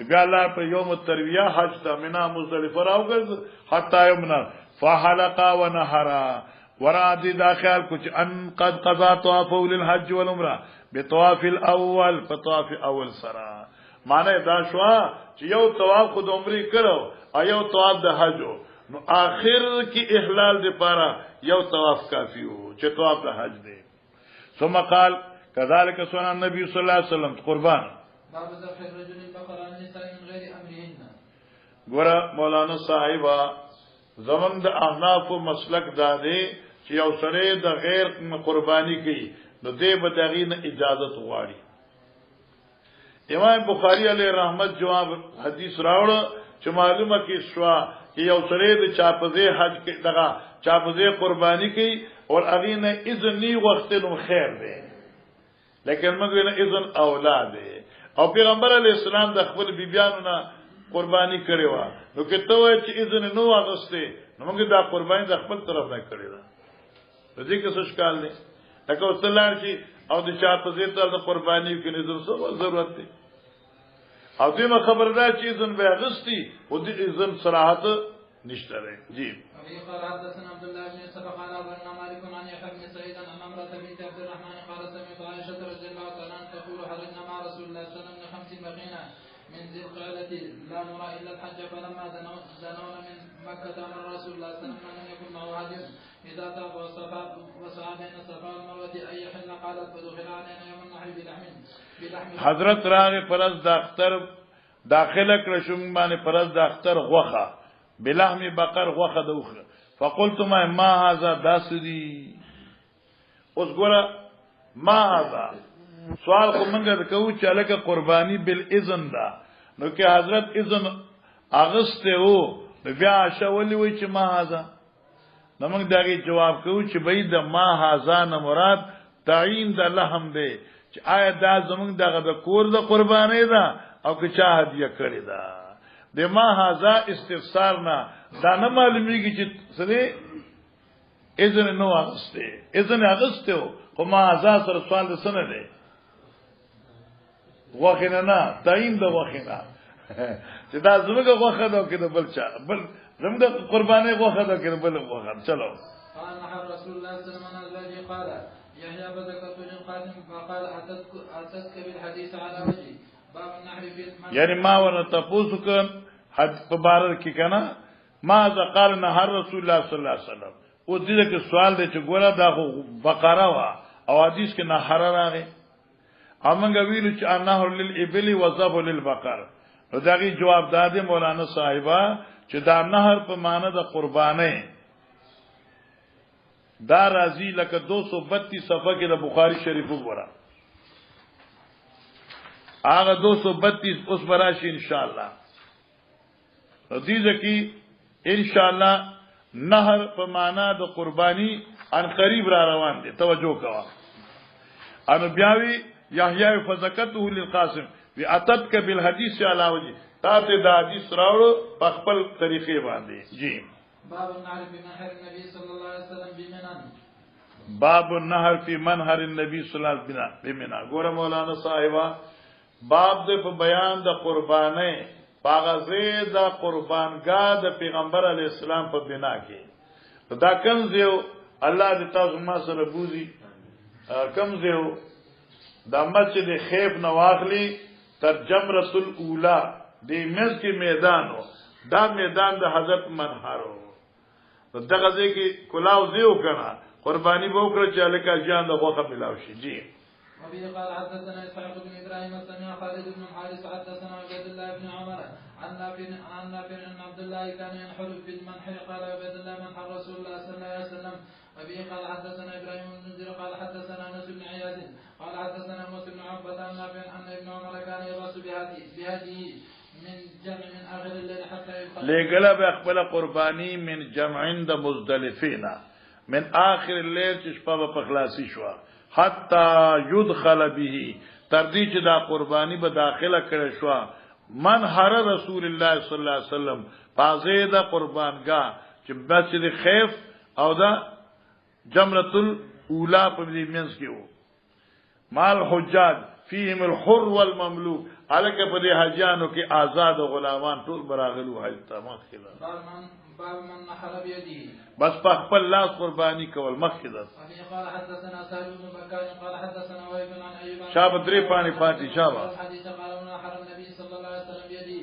بیا الله په یوم الترویه حج ته منا مزدلفه راوګرځ حتا یوم النهر فحلق ونهر وراد داخل کچھ ان قد قضا طواف للحج والعمره بطواف الاول فطواف اول سرا معنی دا شوا چې یو طواف خود عمرې کړو او یو طواف د حج نو آخر کی احلال دے پارا یو طواف کافی ہو چې طواف د حج دے ثم قال كذلك سنن النبي صلى الله عليه وسلم قربان باب ذبح الرجل البقره عن النساء من غير امرهن ګور مولانا صاحبہ زمن د احناف مسلک دادې چې یو سره د غیر قربانی کوي نو دې بدغین اجازه غواړي امام بخاری علیہ رحمت جواب حدیث راوړ چې معلومه کې شوا کہ یو سره د چاپزه حج کې دغه چاپزه قربانی کوي اور اغینه اذن نی وخت نو خیر دی لیکن موږ نه اذن اولاد او پیغمبر علی السلام د خپل بیبیانو نه قربانی کړي وا نو کې ته وای چې اذن نو واغسته نو موږ دا قربانی د خپل طرف نه کړی دا دې کې څه ښکال دی لکه وسلام چې او د چاپزه ته د قربانی کې نه ضرورت دی او دیمه خبردار چې اذن به غستی او د اذن صراحت نشته جی ابي قال حدثنا عبد الله بن يوسف قال اخبرنا مالك عن يحيى بن سعيد عن امرة بنت عبد الرحمن قال سمعت عائشة رضي الله تعالى عنها تقول خرجنا مع رسول الله صلى الله عليه وسلم 50 بقينا من ذي القعدة لا نرى الا الحج فلما دنونا من مكة امر رسول الله صلى الله عليه وسلم ان يكون معه هدي اذا طاف وسعى بين الصفا والمروة ان يحل قالت فدخل علينا يوم النحر بلحم حضرت راغ پرز د اختر داخله کړ شوم باندې پرز د اختر غوخه بلحم بقر غوخه دوخه فقلت ما هذا داسدي اوس ګوره ما هذا سوال خو منګه کوو چې لکه قرباني بالاذن دا نو کې حضرت اذن اغسته وو بیا شاولي وای چې ما هذا نو موږ دغه جواب کوو چې بيد ما هذا نه مراد تعین د لحم دی چې آیا دا زمونږ دغه د کور د قرباني ده او که چا هدیه کړی ده د ما هاذا استفسار نه دا نه معلومیږي چې سره اذن نو اغسته اذن اغسته خو ما هاذا سره سوال د سنه ده وخنه نه تعین د وخنه چې دا زموږ وخه ده کې د بل چا بل زموږ قرباني وخه ده کې د بل وخه چلو قال نحر رسول الله صلى الله عليه وسلم قال يحيى بذكرت للقاسم فقال اتتك بالحديث على وجهي باب النحر في یعنی ما ونه تاسو کن حد مبارک کی کنا ما ذا قال نحر رسول الله صلی الله علیه وسلم او دې کې سوال دی چې ګوره دا بقره وا او حدیث کې نحر راغی امنګ ویلو چې نحر للابل وذبح للبقر نو داغي جواب داده مولانا صاحبہ چې دا نحر په معنی د قربانه دا راضی لکه 232 صفحه کې د بخاری شریف وګوره هغه 232 اوس براشي ان شاء الله دې ځکه ان شاء الله نهر په معنا د قرباني ان قریب را روان دي توجه کوا ان بیاوی یحیی فزکته للقاسم وی اتتک بالحدیث علی وجه تا ته دا حدیث راوړو په خپل طریقې باندې. جی باب النهر بنهر النبي صلى الله عليه وسلم بمنى. باب النهر فی منهر النبي صلی الله علیه وسلم بمنى. ګوره مولانا صاحبہ باب د په بیان د قربانۍ پاغزه د قربانګاه د پیغمبر علی السلام په بنا کې دا کمزیو الله دې تاسو ما سره بوزي کمزیو د مسجد خیف نواخلی تر جمرۃ الاولی د مز کې میدانو دا میدان د حضرت منهارو دغه ځکه کلاو زیو کنه قربانی به وکړه چې الکه جان د غوخه ملاو شي. جی وبه قال حدثنا اسحاق بن ابراهيم سمع خالد بن حارث حدثنا عبد الله بن عمر عن نافع ان عبد الله كان ينحر في المنحر قال عبد الله منحر رسول الله صلى الله عليه وسلم. وبه قال حدثنا ابراهيم بن منذر قال حدثنا انس بن عياض قال حدثنا موسى بن عقبة عن نافع ان ابن عمر كان يغص بهديه من جمع من اخر الليل حتى يدخل لګلا به خپل قربانی من جمع عند مزدلفینا من اخر الليل چې شپه په خلاصي شو حتا يدخل به تر دې چې دا قربانی به داخله کړي شو منحر رسول الله صلی الله علیه وسلم پازیدا قربانګاه چې مسجد خیف او دا جمرۃ الاولی په دې منځ کې وو مال حجاج فيهم الحر والمملوك الکه په دې حاجانو کې آزاد غلامان ټول براغلو حج تمام خلاص باب من نحر بيده بس په خپل لاس قربانی کول مخکې قال حدثنا سهل بن بكار قال حدثنا وهب عن ايوب شاب درې پانی پاتې شابه حديث قال نحر النبي صلى الله عليه وسلم بيده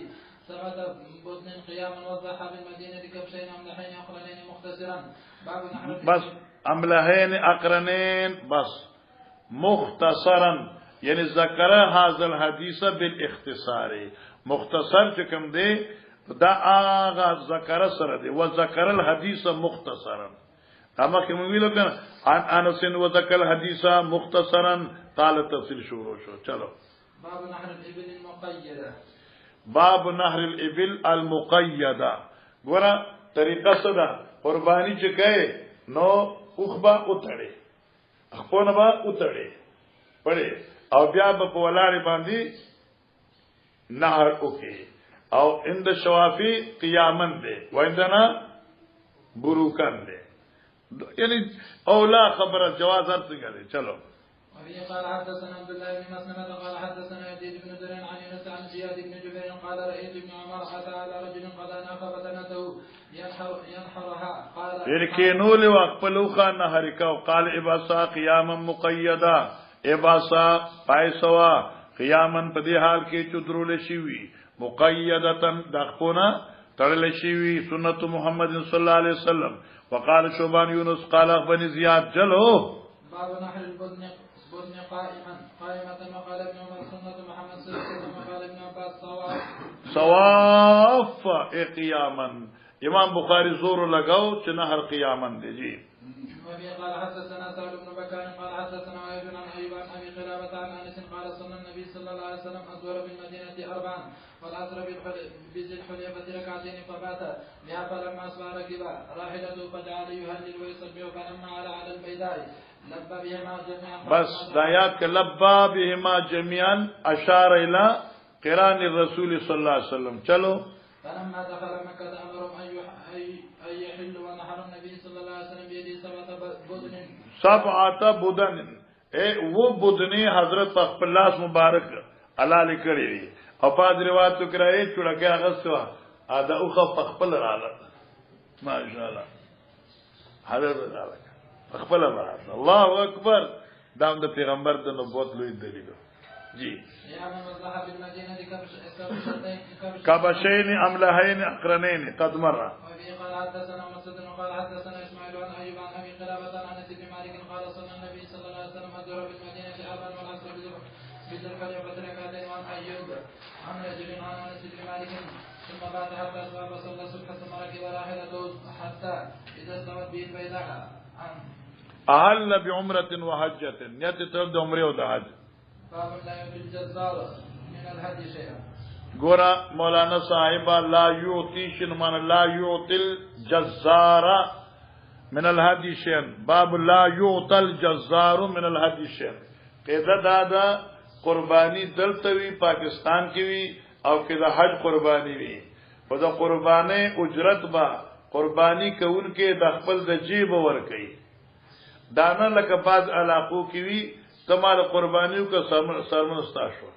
سبعة بدن قياما وضحى بالمدينة كبشين املحين اقرنين مختصرا باب نحر بس املحين اقرنين بس مختصرا یعنی ذکر هذا الحديث بالاختصار مختصر چې کوم دی دا آغا ذکر سره دی و ذکر الحديث مختصرا اما کوم ویلو کنه ان انس و ذکر الحديث مختصرا قال تفصیل شروع شو. چلو باب نحر الابل المقيده باب نحر الابل المقيده ګوره طریقه صدا قربانی چې کای نو اوخبا اوتړي خپونه با اوتړي پړې او بیا په ولاره باندې نهر وکي او عند شوافی قیامن دے وعندنا بروکن دے یعنی اولا خبر جواز هر څنګه دے. چلو وفي قال حدثنا عبد الله بن مسلمة قال حدثنا يزيد بن زرين عن يونس عن زياد بن جبير قال رأيت ابن عمر أتى على رجل قد ناقة بدنته ينحرها قال يركنوا لي وقبلوا نهرك وقال اباسا قياما مقيدا اباسا پایسوا قیامن په دې حال کې چودرول شي وي مقیدتن دخپونا تړل شي وي سنت محمد صلی الله علیه وسلم. وقال شوبان یونس قال بن زیاد چلو باب نحر البدن قائما قائمة وقال ابن عمر سنة محمد صلى الله عليه وسلم وقال ابن عباس صواف قیاما امام بخاری زور لگاو چې نهر قیامن دی. جی وفي قال حدثنا سهل بن بكار قال حدثنا وهب عن ايوب عن ابي قلابة عن انس قال صلى النبي صلى الله عليه وسلم ازور بالمدينة اربعا والعصر بذي الحليفة ركعتين فبات بها فلما اصبح ركب راحلته فجعل يهلل ويسبح فلما على البيداء لبى بهما جميعا بس دایات که لبى بهما جميعا اشار الى قران الرسول صلى الله عليه وسلم. چلو فلما دخل مكة امرهم ان يحلوا ونحر النبي صلى الله عليه وسلم بيده سبعه بدن وہ بدنی حضرت خپل لاس مبارک حلال کړی او په روایت کړه چړکه غسوا ادا او خپل رااله ماشاءالله حضرت خپل رااله الله اکبر دا د پیغمبر د نبوت لوی دلیل. جی كبشين املحين اقرنين قد مر. قال حدثنا مسدد قال حدثنا اسماعيل عن ايوب عن ابي قلابة عن انس بن مالك قال صلى النبي صلى الله عليه وسلم ادور بالمدينة اربعا والعصر بذي الحليفة ركعتين وعن ايوب عن رجل عن انس بن مالك ثم بات حتى اصبح فصلى الصبح ثم ركب راحلته حتى اذا استوت به البيداء اهل بعمرة وحجة نیت تر د عمره او د حج. باب لا يؤتي الجزار من الهدي شيئا. گورا مولانا صاحبہ لا یعطی شنمان لا یعطی الجزار من الهدی شیئا. باب لا یعطی الجزار من الهدی شیئا. قیدہ دادا قربانی دلته وی پاکستان کې وی او کې د حج قربانی وی په د قربانی اجرت با قربانی کول کې د خپل د جیب ور کوي دانه لکه بعض علاقو کې وی تمہارا قربانیو کا سرمن استاشو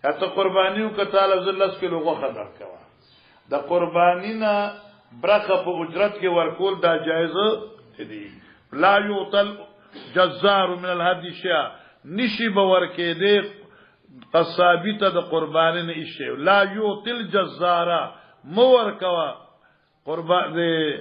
یا ته قربانیو کا تعالی زلس کلو غوخه درکوا د قربانینا برخه په اجرت کې ورکول دا جایز دي لا یوتل جزار من الهدی شیا نشی باور کې دې قصابی ته د قربانی نه شي لا یوتل جزارا مور کوا قربان دې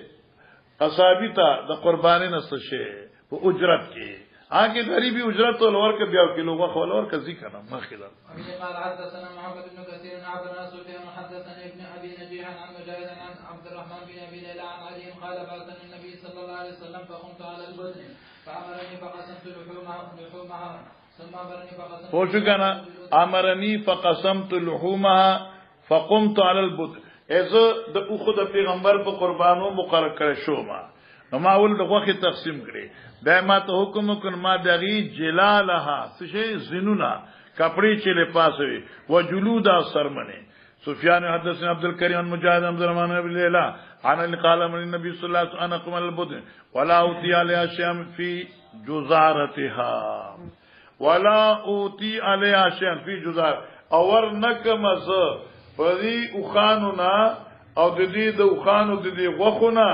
قصابی ته د قربانی نه څه شي په اجرت کې آگے غریبی اجرت ولور کے بیاو کے لوگوں کو ولور کا ذکر نہ مخدر ابي قال حدثنا محمد بن كثير عن عبد سفيان حدثنا ابن ابي نجيح عن مجاهد عن عبد الرحمن بن ابي ليلى عن علي قال بعثني النبي صلى الله عليه وسلم فقمت على البدن فامرني فقسمت لحومها ثم امرني فقسمت فوشكنا امرني فقسمت لحومها فقمت على البدن اذا د اخذ پیغمبر په قربانو مقرر کړ شو ما اول د غوخه تقسیم کړي دا ما ته حکم وکړ ما دغی جلالها څه زینونا کپڑے چې له پاسوي وجلود سرمنه سفیان حدثنا عبد الکریم بن مجاهد عبد الرحمن بن لیلا عن قال من النبي صلى الله عليه وسلم انا قم البدن ولا اوتي عليها شيئا في جزارتها ولا اوتي عليها شيئا في جزار اور نکمز پدی اوخانونا او د دې د اوخانو د دې غوخونه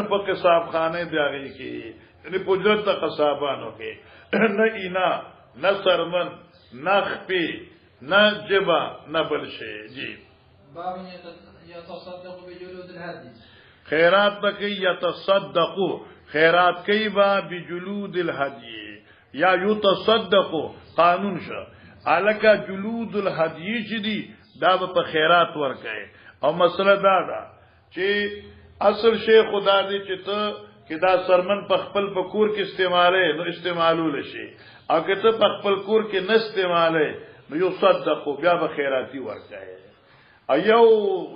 په قصاب خانه دیږي کی یعنی پجرت تا قصابانو کې نه اینا نه سرمن نه خپي نه جبا نه بلشي جی باب يتصدق بجلود الهدي خیرات بکی یتصدقو خیرات کی با بجلود الهدی یا یتصدقو قانون شو الکا جلود الهدی چی دی دا په خیرات ورکه او مسله دا دا چې اصل شیخ خدا دې چې ته کې دا سرمن په خپل پکور کې استعماله نو استعمالول شي او که ته په خپل کور کې نه استعماله نو یو صدقو بیا به خیراتی ورکه ایو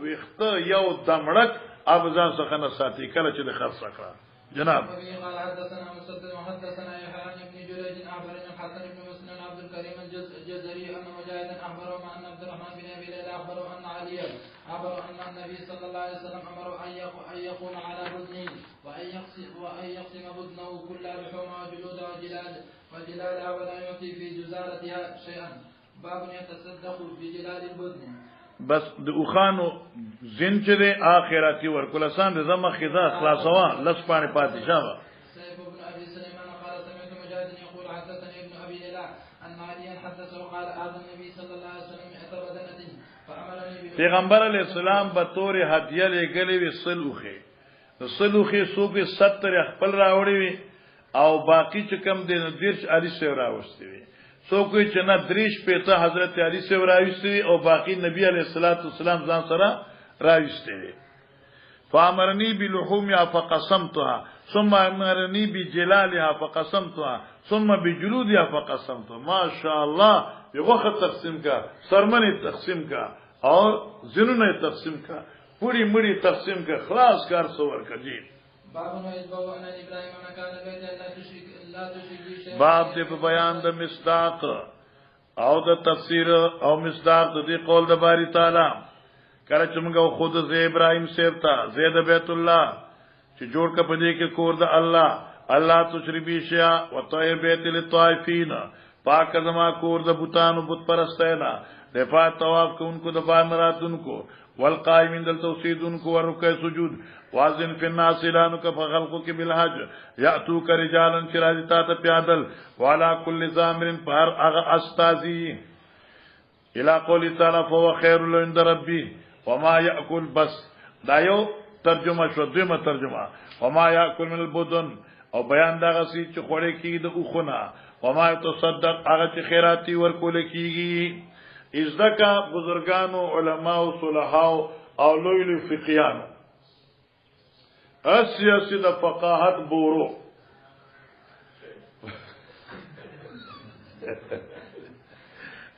وخته یو دمړک ابزان څخه نه ساتي کله چې د خرڅ کړه جناب قال حدثنا مسدد وحدثنا يحيى بن جريج اخبرنا الحسن بن مسلم عبد الكريم الجزري ان مجاهدا اخبره ان عبد الرحمن بن ابي ليلى اخبره ان علي اخبره ان النبي صلى الله عليه وسلم امره ان يقوم على بدنه وان يقسم بدنه كل لحوم وجلود وجلالها ولا يعطي في جزارتها شيئا باب يتصدق بجلال البدن بس د اوخانو زین چې د اخراتي ورکول سان د زما خدا خلاصوا لس پانی پاتې شاوه سيف بن ابي سليمان قال سمعت مجاهد يقول حدثني ابن ابي ليلى ان عليا حدثه قال اذن النبي صلى الله عليه وسلم اتبدنت فامرني پیغمبر علیہ السلام به تور هدیه لګلې وی سلوخه سوګه 70 خپل راوړي وی او باقی چې کم دین دیرش علی سیو راوستي وی سو کوئی چنا دریش پیتا حضرت علی سیو راوستي او باقی نبی علیہ الصلوۃ والسلام ځان سره راوستي وی فامرني بلحومها فقسمتها ثم امرني بجلالها فقسمتها ثم بجلودها فقسمتها ما شاء الله یوخه تقسیم کا سرمنی تقسیم کا اور زنونه تقسیم کا پوری مړی تقسیم کا خلاص کار سور کا جی باب دې په بیان د مصداق او د تفسیر او مصداق د دې قول د باری تعالی کله چې موږ خود زې ابراهيم سیرتا زید بیت الله چې جوړ ک په دې کې کور د الله تشربی شیا وطهر بیت للطائفین پاک زما کور د بوتانو بت پرستینا دفاع طواف کوونکو د بانراتن کو والقائمین دل توحیدن کو ورکع سجود واذن فی الناس لانک فخلقک بالحج یاتوک رجالا شراجتا پیادل والا کل زامر پر اغ استازی الى قول تعالی فهو خیر عند ربی وما یاکل بس دایو ترجمه شو دیمه ترجمه وما یاکل من البدن او بیان دا غسی چې خوړې کی د اوخونه وما يتصدق هغه چې خیراتی ورکول کیږي ازدکا بزرگانو علماء صلحاء او لوی فقیانو اسیاسی د فقاهت بورو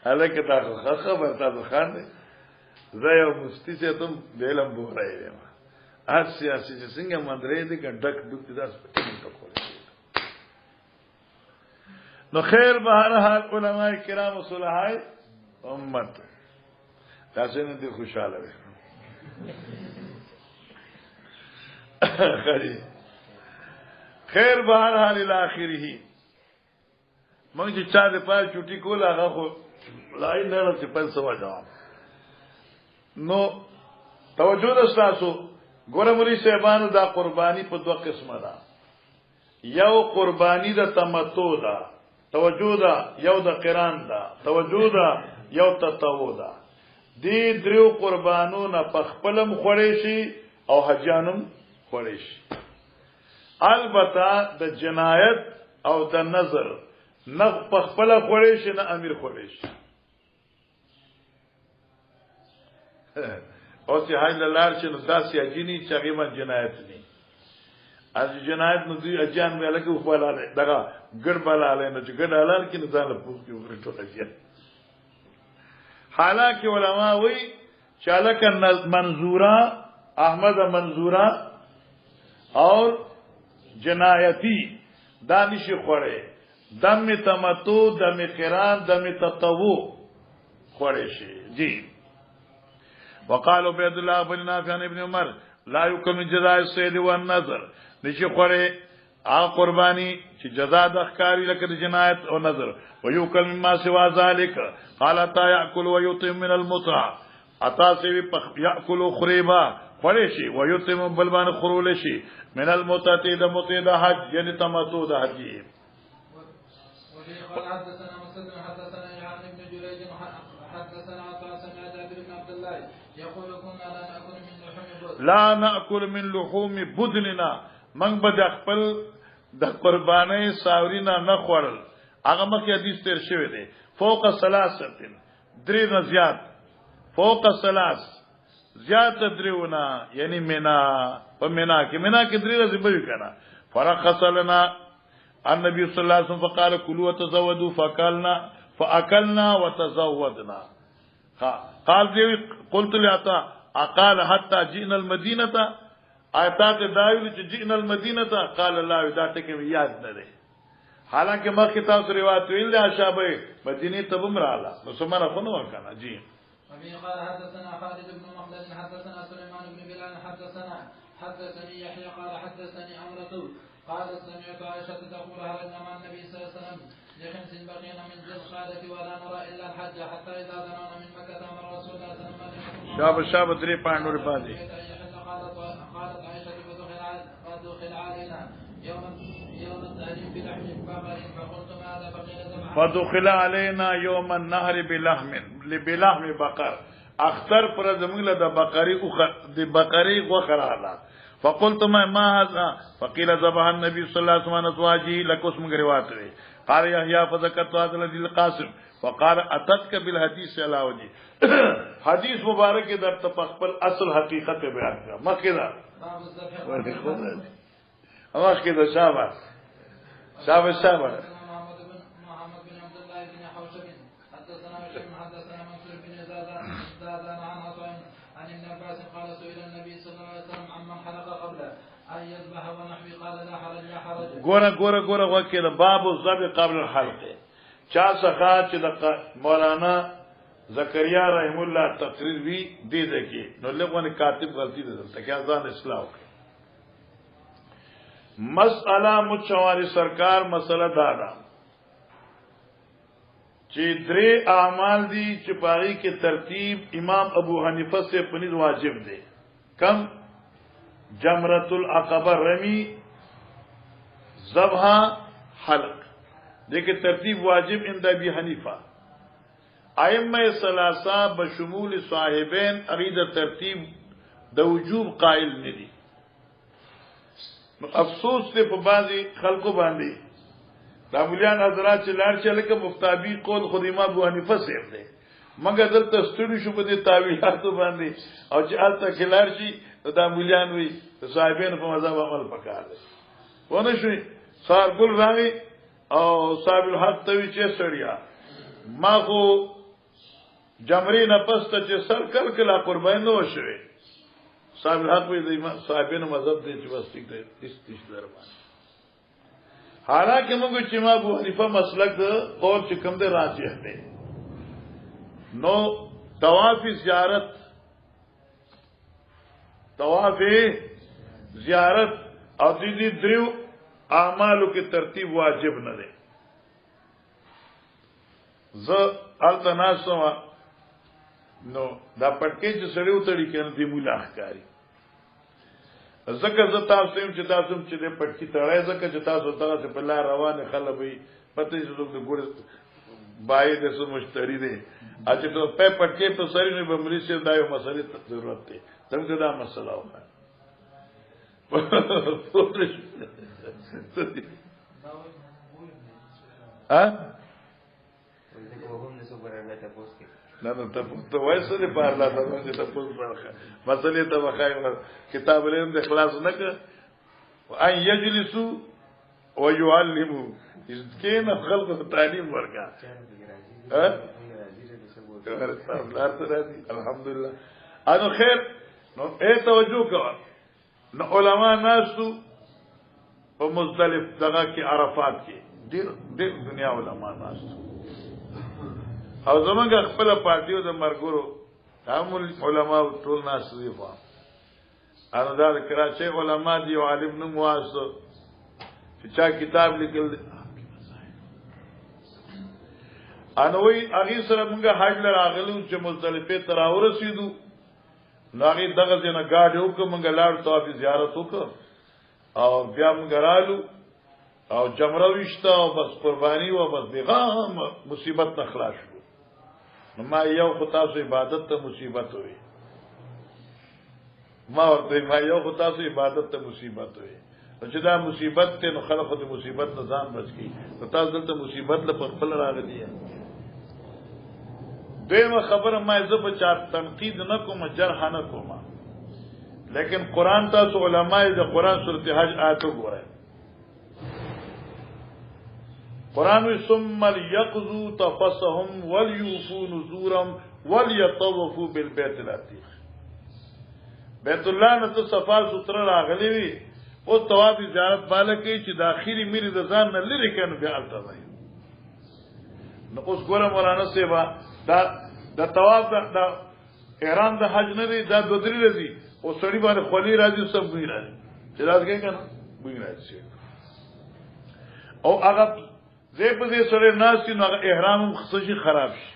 الکه دا خبر تاسو خان دی زه یو مستی چې تم بیلم بورای یم اسیاسی چې څنګه مندرې دي ګډک دوت داس پټه کوله نو خیر به هر حال علماء کرام صلحای امت تاسو نه دي خوشاله وي خیر به هر حال الى اخره مونږ چې چا د پای چټي کول هغه خو لای نه چې په سوا جواب نو توجه تاسو ګوره مولوی صاحبانو دا قربانی په دوه قسمه ده یو قربانی د تمتع ده توجه ده یو د قران ده توجه ده یو تطوع ده دې دریو قربانونو په خپلم خوري شي او حجانم خوري شي البته د جنایت او د نظر نه په خپل خوري شي نه امیر خوري شي او چې حال لار چې نو داسې اجینی چې هغه من جنایت نه از جنایت نو دوی اجان مې لکه خپل دغه ګډ بلاله نه چې ګډ حلال کې نه ځان له پوښ کې ورته اجان حالانکه علما وی چې لکه منظوره احمد منظوره اور جنایتی دانش خوره دم تمتع دم قران دم تطوع خوره شي جی وقال عبد الله بن نافع عن ابن عمر لا يكل من جزاء الصيد والنذر نشي خوره ا قربانی چې جزاء د اخکاری لکه جنایت او نظر ويكل مما سوا ذلك قال تا ياكل ويطعم من المتع اتا سي ياكل خريبا خورشي ويطعم بلبان خرولشي من المتع د متع حج یعنی تمتع د حج قال حدثنا مسدد حدثنا يحيى بن جريج حدثنا عطاء سمع جابر بن عبد الله يقول كنا لا ناكل من لحوم بدننا من بد خپل د قرباني ساورینا نه خورل هغه مخکې حدیث تیر شوی دی فوق ثلاثه درې نه زیات فوق ثلاث زیات دریونه یعنی مینا په مینا کې درې ورځې به وکړه فرخص لنا النبي صلى الله عليه وسلم فقال كلوا وتزودوا فاكلنا وتزودنا قال قلت لعطاء اقال حتى جئنا المدينه آیات دایو چې جئنا المدینه قال الله دا ټکه یاد نه ده حالانکه مخکې تاسو روایت ویل د اشابه مدینه ته بمراله نو سمره خو نو وکړه جی ابي قال حدثنا خالد بن مخلد حدثنا سليمان بن بلال حدثني يحيى قال حدثني عمرو قال سمعت عائشه تقول هلكنا مع النبي صلى الله عليه وسلم لخمس بقينا من ذي القعده ولا نرى الا الحج حتى اذا دنونا من مكه امر رسول الله صلى الله عليه وسلم شاب درې پاڼور باندې قالت عائشة فدخل علينا يوم التهريم بلحم بقر فقلت ماذا بقي ذبحا فدخل علينا يوم النهر بلحم بقر اختر پر زمغله د بقري غوخراله فقلت ما هذا فقيل ذبح النبي صلى الله عليه وسلم ازواجه لكم روایت قال يحيى فذكرت هذا الذي القاسم وقال اتتك بالحديث على وجه حدیث مبارک در تخپل اصل حقیقت بیان کړه مخکې دا اواز کې دا شابه محمد بن عبد الله بن حوشب حدثنا حدثنا منصور بن زادان عن عطاء عن ابن عباس قال سئل النبي صلى الله عليه وسلم عمن حلق قبله ان يذبح ونحوي قال لا حرج ګوره وکیل باب الذبح قبل الحلق چا څخه چې د مولانا زکریا رحم الله تقریر وی دی دکی نو لغونه کاتب غلطی ده تکیا ځان اصلاح وکړي مسئله مچواری سرکار مسله دادا چې درې اعمال دي چې پاری کې ترتیب امام ابو حنیفه سے پنځ واجب دي کم جمرۃ العقبہ رمی ذبح حلق دیکھیں ترتیب واجب عند ابی حنیفہ ائمہ ثلاثہ بشمول صاحبین عقیدہ ترتیب د وجوب قائل ندی افسوس ته په بعضی خلکو باندې دا مولیان حضرات چې لار چې لکه مفتابی قول خود امام ابو حنیفه سیف دی مګر دلته ستړي شو په دې تعویلاتو باندې او چې الته خلار شي دا مولیان وي صاحبین په مذهب عمل پکاره ونه شي صار ګل راوي او صاحب الحق توی چې سړیا ما خو جمری نه پسته چې سر کلا قربان نه وشوي صاحب الحق وی د صاحبینو مذهب دې چې بس ټیک دی استش درمان حالانکه موږ چې ما ابو حنیفه مسلک د قول چې کوم دی راجح دی نو طواف زیارت او دې دریو اعمالو کې ترتیب واجب نه دی زه التناسو نو دا پټکې چې سړیو تړي کنه دی مولا ښکاری زکه ز تاسو هم چې تاسو چې دې پټکی تړای زکه چې تاسو ته په لار روانه خلک وي پته چې څوک د ګور بای د سو مشتری دی اته ته په پټکی په سری نه بمري شه دا یو مسلې ضرورت دی څنګه دا مسله وکړه نه ته وایسه دې په الله تعالی دې ته پوښتنه برخه مسلې ته وخایو کتاب العلم د اخلاص نه ک ان یجلسوا ويعلموا کین خلق تعلیم ورکا الحمدلله انو خیر نو توجه کا نو علما ناسو په مزدلف دغه کې عرفات کې ډېر دنیا علما ناسو او زمونږ خپل پارټیو د مرګورو عامل علما ټول ناس دي فهم انو دا کراچي علما دي عالم نو مواسو چې چا کتاب لیکل انو وی هغه سره مونږه حج لراغلو چې مزدلفه تر اورسیدو ناغي دغه ځنه گاډي وکړه مونږه لاړ طواف زیارت وکړه او بیا مونږ رالو او جمره وشته او بس قرباني و بس بغام مصیبت نخلاص شو نو ما یو خطا سو عبادت ته مصیبت وي ما یو خطا سو عبادت ته مصیبت وي چې دا مصیبت ته نو خلق د مصیبت نه ځان بچ کی نو تاسو دلته مصیبت له خپل راغلی دیمه خبره ما زه په چا تنقید نه کوم جرح نه کوم لیکن قران تاسو علماء د قران سورته حج آیت وګورئ قرآن ثم ليقضوا تفثهم وليوفوا نذورهم وليطوفوا بالبيت العتيق بیت الله نه ته صفا ستر راغلی وي او طواف زیارت بالا کې چې داخلي میری د ځان نه لري کنه بیا التوای نو اوس ګورم مولانا سیوا دا طواف د احرام د حج نه دی دا دوتری راځي او سړی باندې خولي راځي سب وی راځي چې راځي کنه وی راځي او هغه زه په دې سره ناس نو احرام خصوصي خراب شي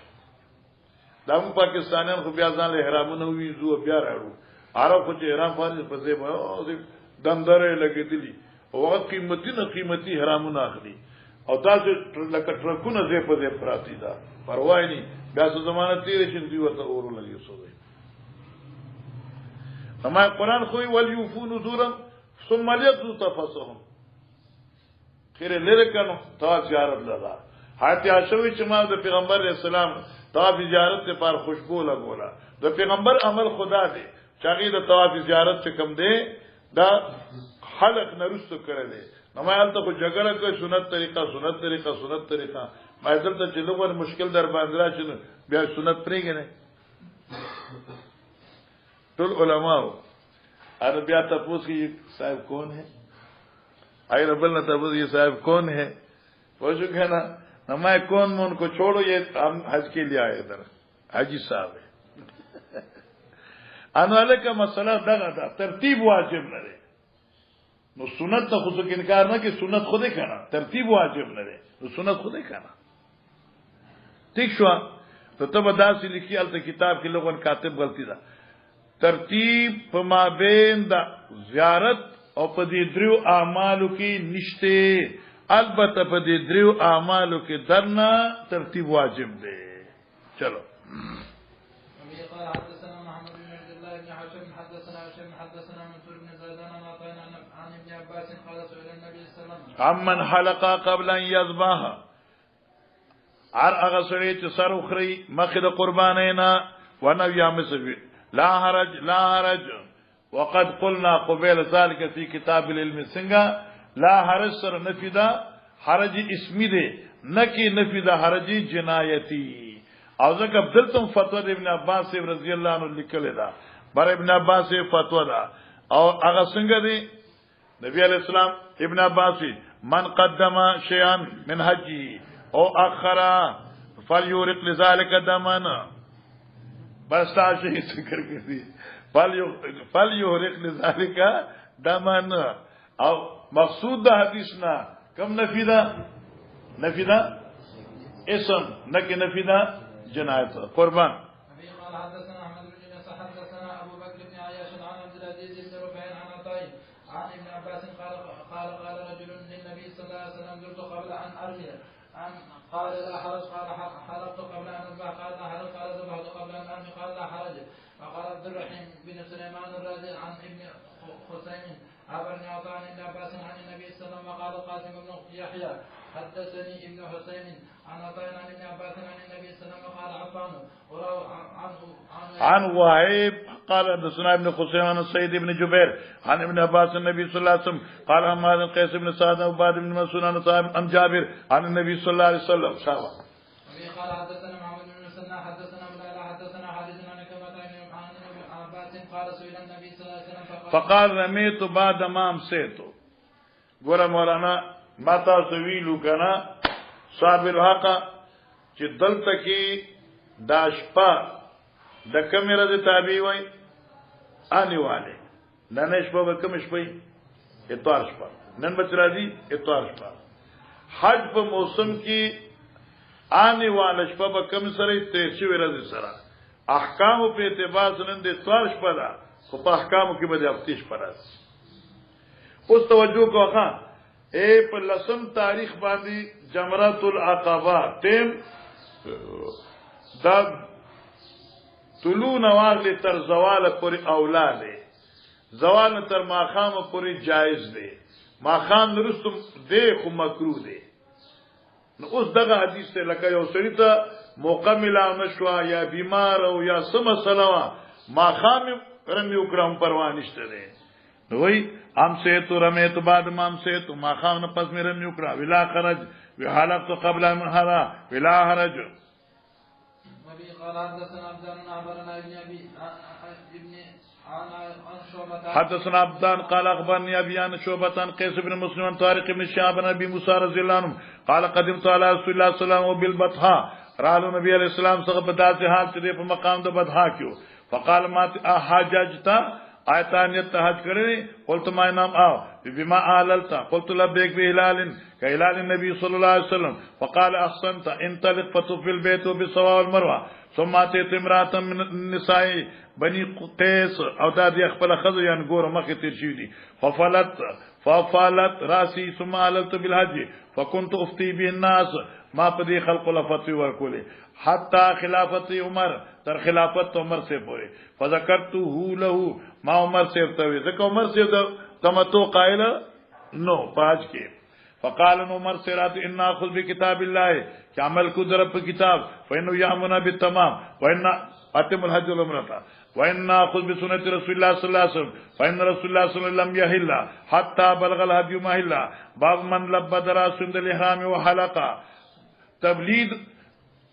دا مو پاکستانیان خو بیا ځان له احرامونه ویزو بیا راړو عرب خو چې احرام باندې په دې باندې دندره لګېدلی او وخت قیمتي احرامونه اخلي او تاسو لکه ټرکونه زه په دې پراتی دا پروا نه بیا څه زمانه تیر شي دی ورته اورول یوسو دی اما قران خو وليوفوا نذورا ثم ليقضوا تفثهم خیر لره کنو طواف زیارت لدا حتی عاشوی چې ما د پیغمبر اسلام طواف زیارت ته پر خوشبو لګولا د پیغمبر عمل خدا دی چې د طواف زیارت چې کم دی دا خلق نرستو کړل نو ما حالت کو جګړه کوي سنت طریقه ما دلته چې لوګر مشکل در باندې راشي بیا سنت پرېږي نه ټول علماء ار بیا تاسو کې صاحب کون ہے آئی ربل نے تب یہ صاحب کون ہے وہ جو کہنا میں کون مون کو چھوڑو یہ ہم حج کے لیے آئے ادھر حاجی صاحب ہے انوالے کا مسئلہ دغه دا ترتیب واجب نه دی نو سنت ته خود انکار نه کې سنت خوده کنا ترتیب واجب نه دی نو سنت خوده کنا ٹھیک شو ته تب داسې لیکي الته کتاب کې لوګون کاتب غلطی ده ترتیب په مابین دا زیارت او په دې دریو اعمالو کې نشته البته په دې دریو اعمالو کې درنا ترتیب واجب دی چلو عمن حلق قبل ان يذبح ار هغه سړی چې سر وخري مخه د قربانینا ونو یامسوي لا حرج وقد قلنا قبل ذلك في كتاب العلم سنگا لا حرج سر نفدا حرج اسمی دے نکی نفدا حرج جنایتی او ځکه بدلتم فتوا ابن عباس رضی الله عنه لیکل دا بر ابن عباس فتوا دا او هغه څنګه دی نبی علیہ السلام ابن عباس من قدم شيئا من حجه او اخر فليورق لذلك دما بس تاشي ذکر کړی فليورق لذلك دما او مقصود د حدیثنا کم نفیدا اسم نک نفیدا جنایت قربان. قال حدثنا احمد بن يونس حدثنا ابو بكر بن عياش عن عبد العزيز بن رفيع عن عطاء عن ابن عباس قال رجل للنبي صلى الله عليه وسلم زرت قبل ان ارمي قال لا حرج قال حلقت قبل ان اذبح قال لا حرج قال ذبحت قبل ان ارمي قال لا حرج. وقال عبد الرحيم بن سليمان الرازي عن ابن خثيم عبرني عطاء عن ابن عباس عن النبي صلى الله عليه وسلم. وقال القاسم بن يحيى حدثني ابن حسين عن عطاء عن ابن عباس عن النبي صلى الله عليه وسلم. وقال عفان عن وهيب قال حدثنا ابن خثيم عن سعيد بن جبير عن ابن عباس النبي صلى الله عليه وسلم قال حماد بن قيس بن سعد وعباد بن مسعود عن جابر عن النبي صلى الله عليه وسلم. قال حدثنا محمد بن مسنى حدثنا ملا حدثنا حديث عن كما عن ابن عباس قال سئل النبي صلى الله عليه وسلم فقال رميت بعد ما امسيت. ګوره مولانا ما تاسو ویلو کنه صاحب الحق چې دلته کې دا شپه د کمره د تابع وای اني والے نن شپه به کوم شپه اتوار شپه نن بچ راځي اتوار شپه حج په موسم کې اني والے شپه به کوم سره ته چې ورځ سره احکام په اعتبار نن د اتوار شپه ده خو په احکام کې به د افتیش پراز. اوس توجه کوه اے په لسم تاریخ باندې جمرات العقبہ تیم دا طلوع نواغلی تر زوال پوری اولاده زوال تر ماخام پوری جائز ده ماخام نرستم ده خو مکروه ده. نو اوس دغه حدیث ته لکه یو سړی ته موقع ملاو نشوا یا بیمار او یا سم سلام ماخام رمی وکړم پروا نشته ده. نو وای ام سے تو رمے تو بعد مام سے تو ماخام نه پس مې رمی وکړه ولا خرج وحالت تو قبل من هرا ولا حرج. قال حدثنا عبدان عبرنا ابن حدثنا عبدان قال اخبرني ابي عن شعبة عن قيس بن مسلم عن طارق بن شهاب عن ابي موسى رضي الله عنه قال قدمت على رسول الله صلى الله عليه وسلم بالبطحاء رالو نبی علیہ السلام څخه په داسې حال چې په مقام د بطحاء کېو. فقال ما حججت آیتانیت حج کړی قلت ما نام او بما اهللت قلت لبيك بهلال كهلال النبي صلى الله عليه وسلم. فقال احسنت انطلق فطوف البيت بالصفا والمروه ثم اتيت امراه من النساء بني قيس او دادي خپل خزو یان ګور مخه تیر شي دي ففعلت راسي ثم اهللت بالحج فكنت افتي به الناس ما پدې خلق لفتوی ورکولې حتى خلافت عمر تر خلافت عمر سے پورے فذكرته له ما عمر سے توي ځکه عمر سے تمتو قائل نو پاج کې. فقال عمر سے رات ان ناخذ بكتاب الله کہ عمل کو درب کتاب فانه يامنا بالتمام وان اتم الحج والعمره وان ناخذ بسنه رسول الله صلى الله عليه وسلم فان رسول الله صلى الله عليه وسلم يحل حتى بلغ الهدي محل باب من لبد راس الاحرام وحلق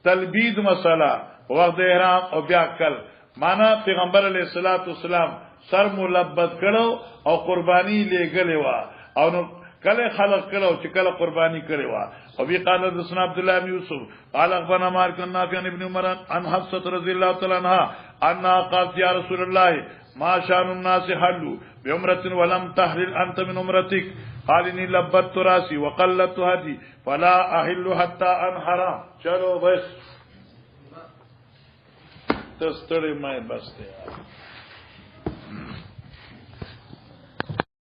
تلبید مسئلہ وقت احرام او بیا کل مانا پیغمبر علیہ الصلوۃ والسلام سر ملبد کړو او قربانی لګلې وا او نو کله خلق کړو چې کله قربانی کړي وا. او بي قال حدثنا عبد الله بن يوسف قال اخبرنا مالك نافع عن ابن عمر عن حفصه رضي الله تعالى عنها ان قالت يا رسول الله ما شان الناس حلوا بعمره ولم تحلل انت من عمرتك قال اني لبت راسي وقلت هدي فلا احل حتى انحر. چلو بس تستړی مې بس ته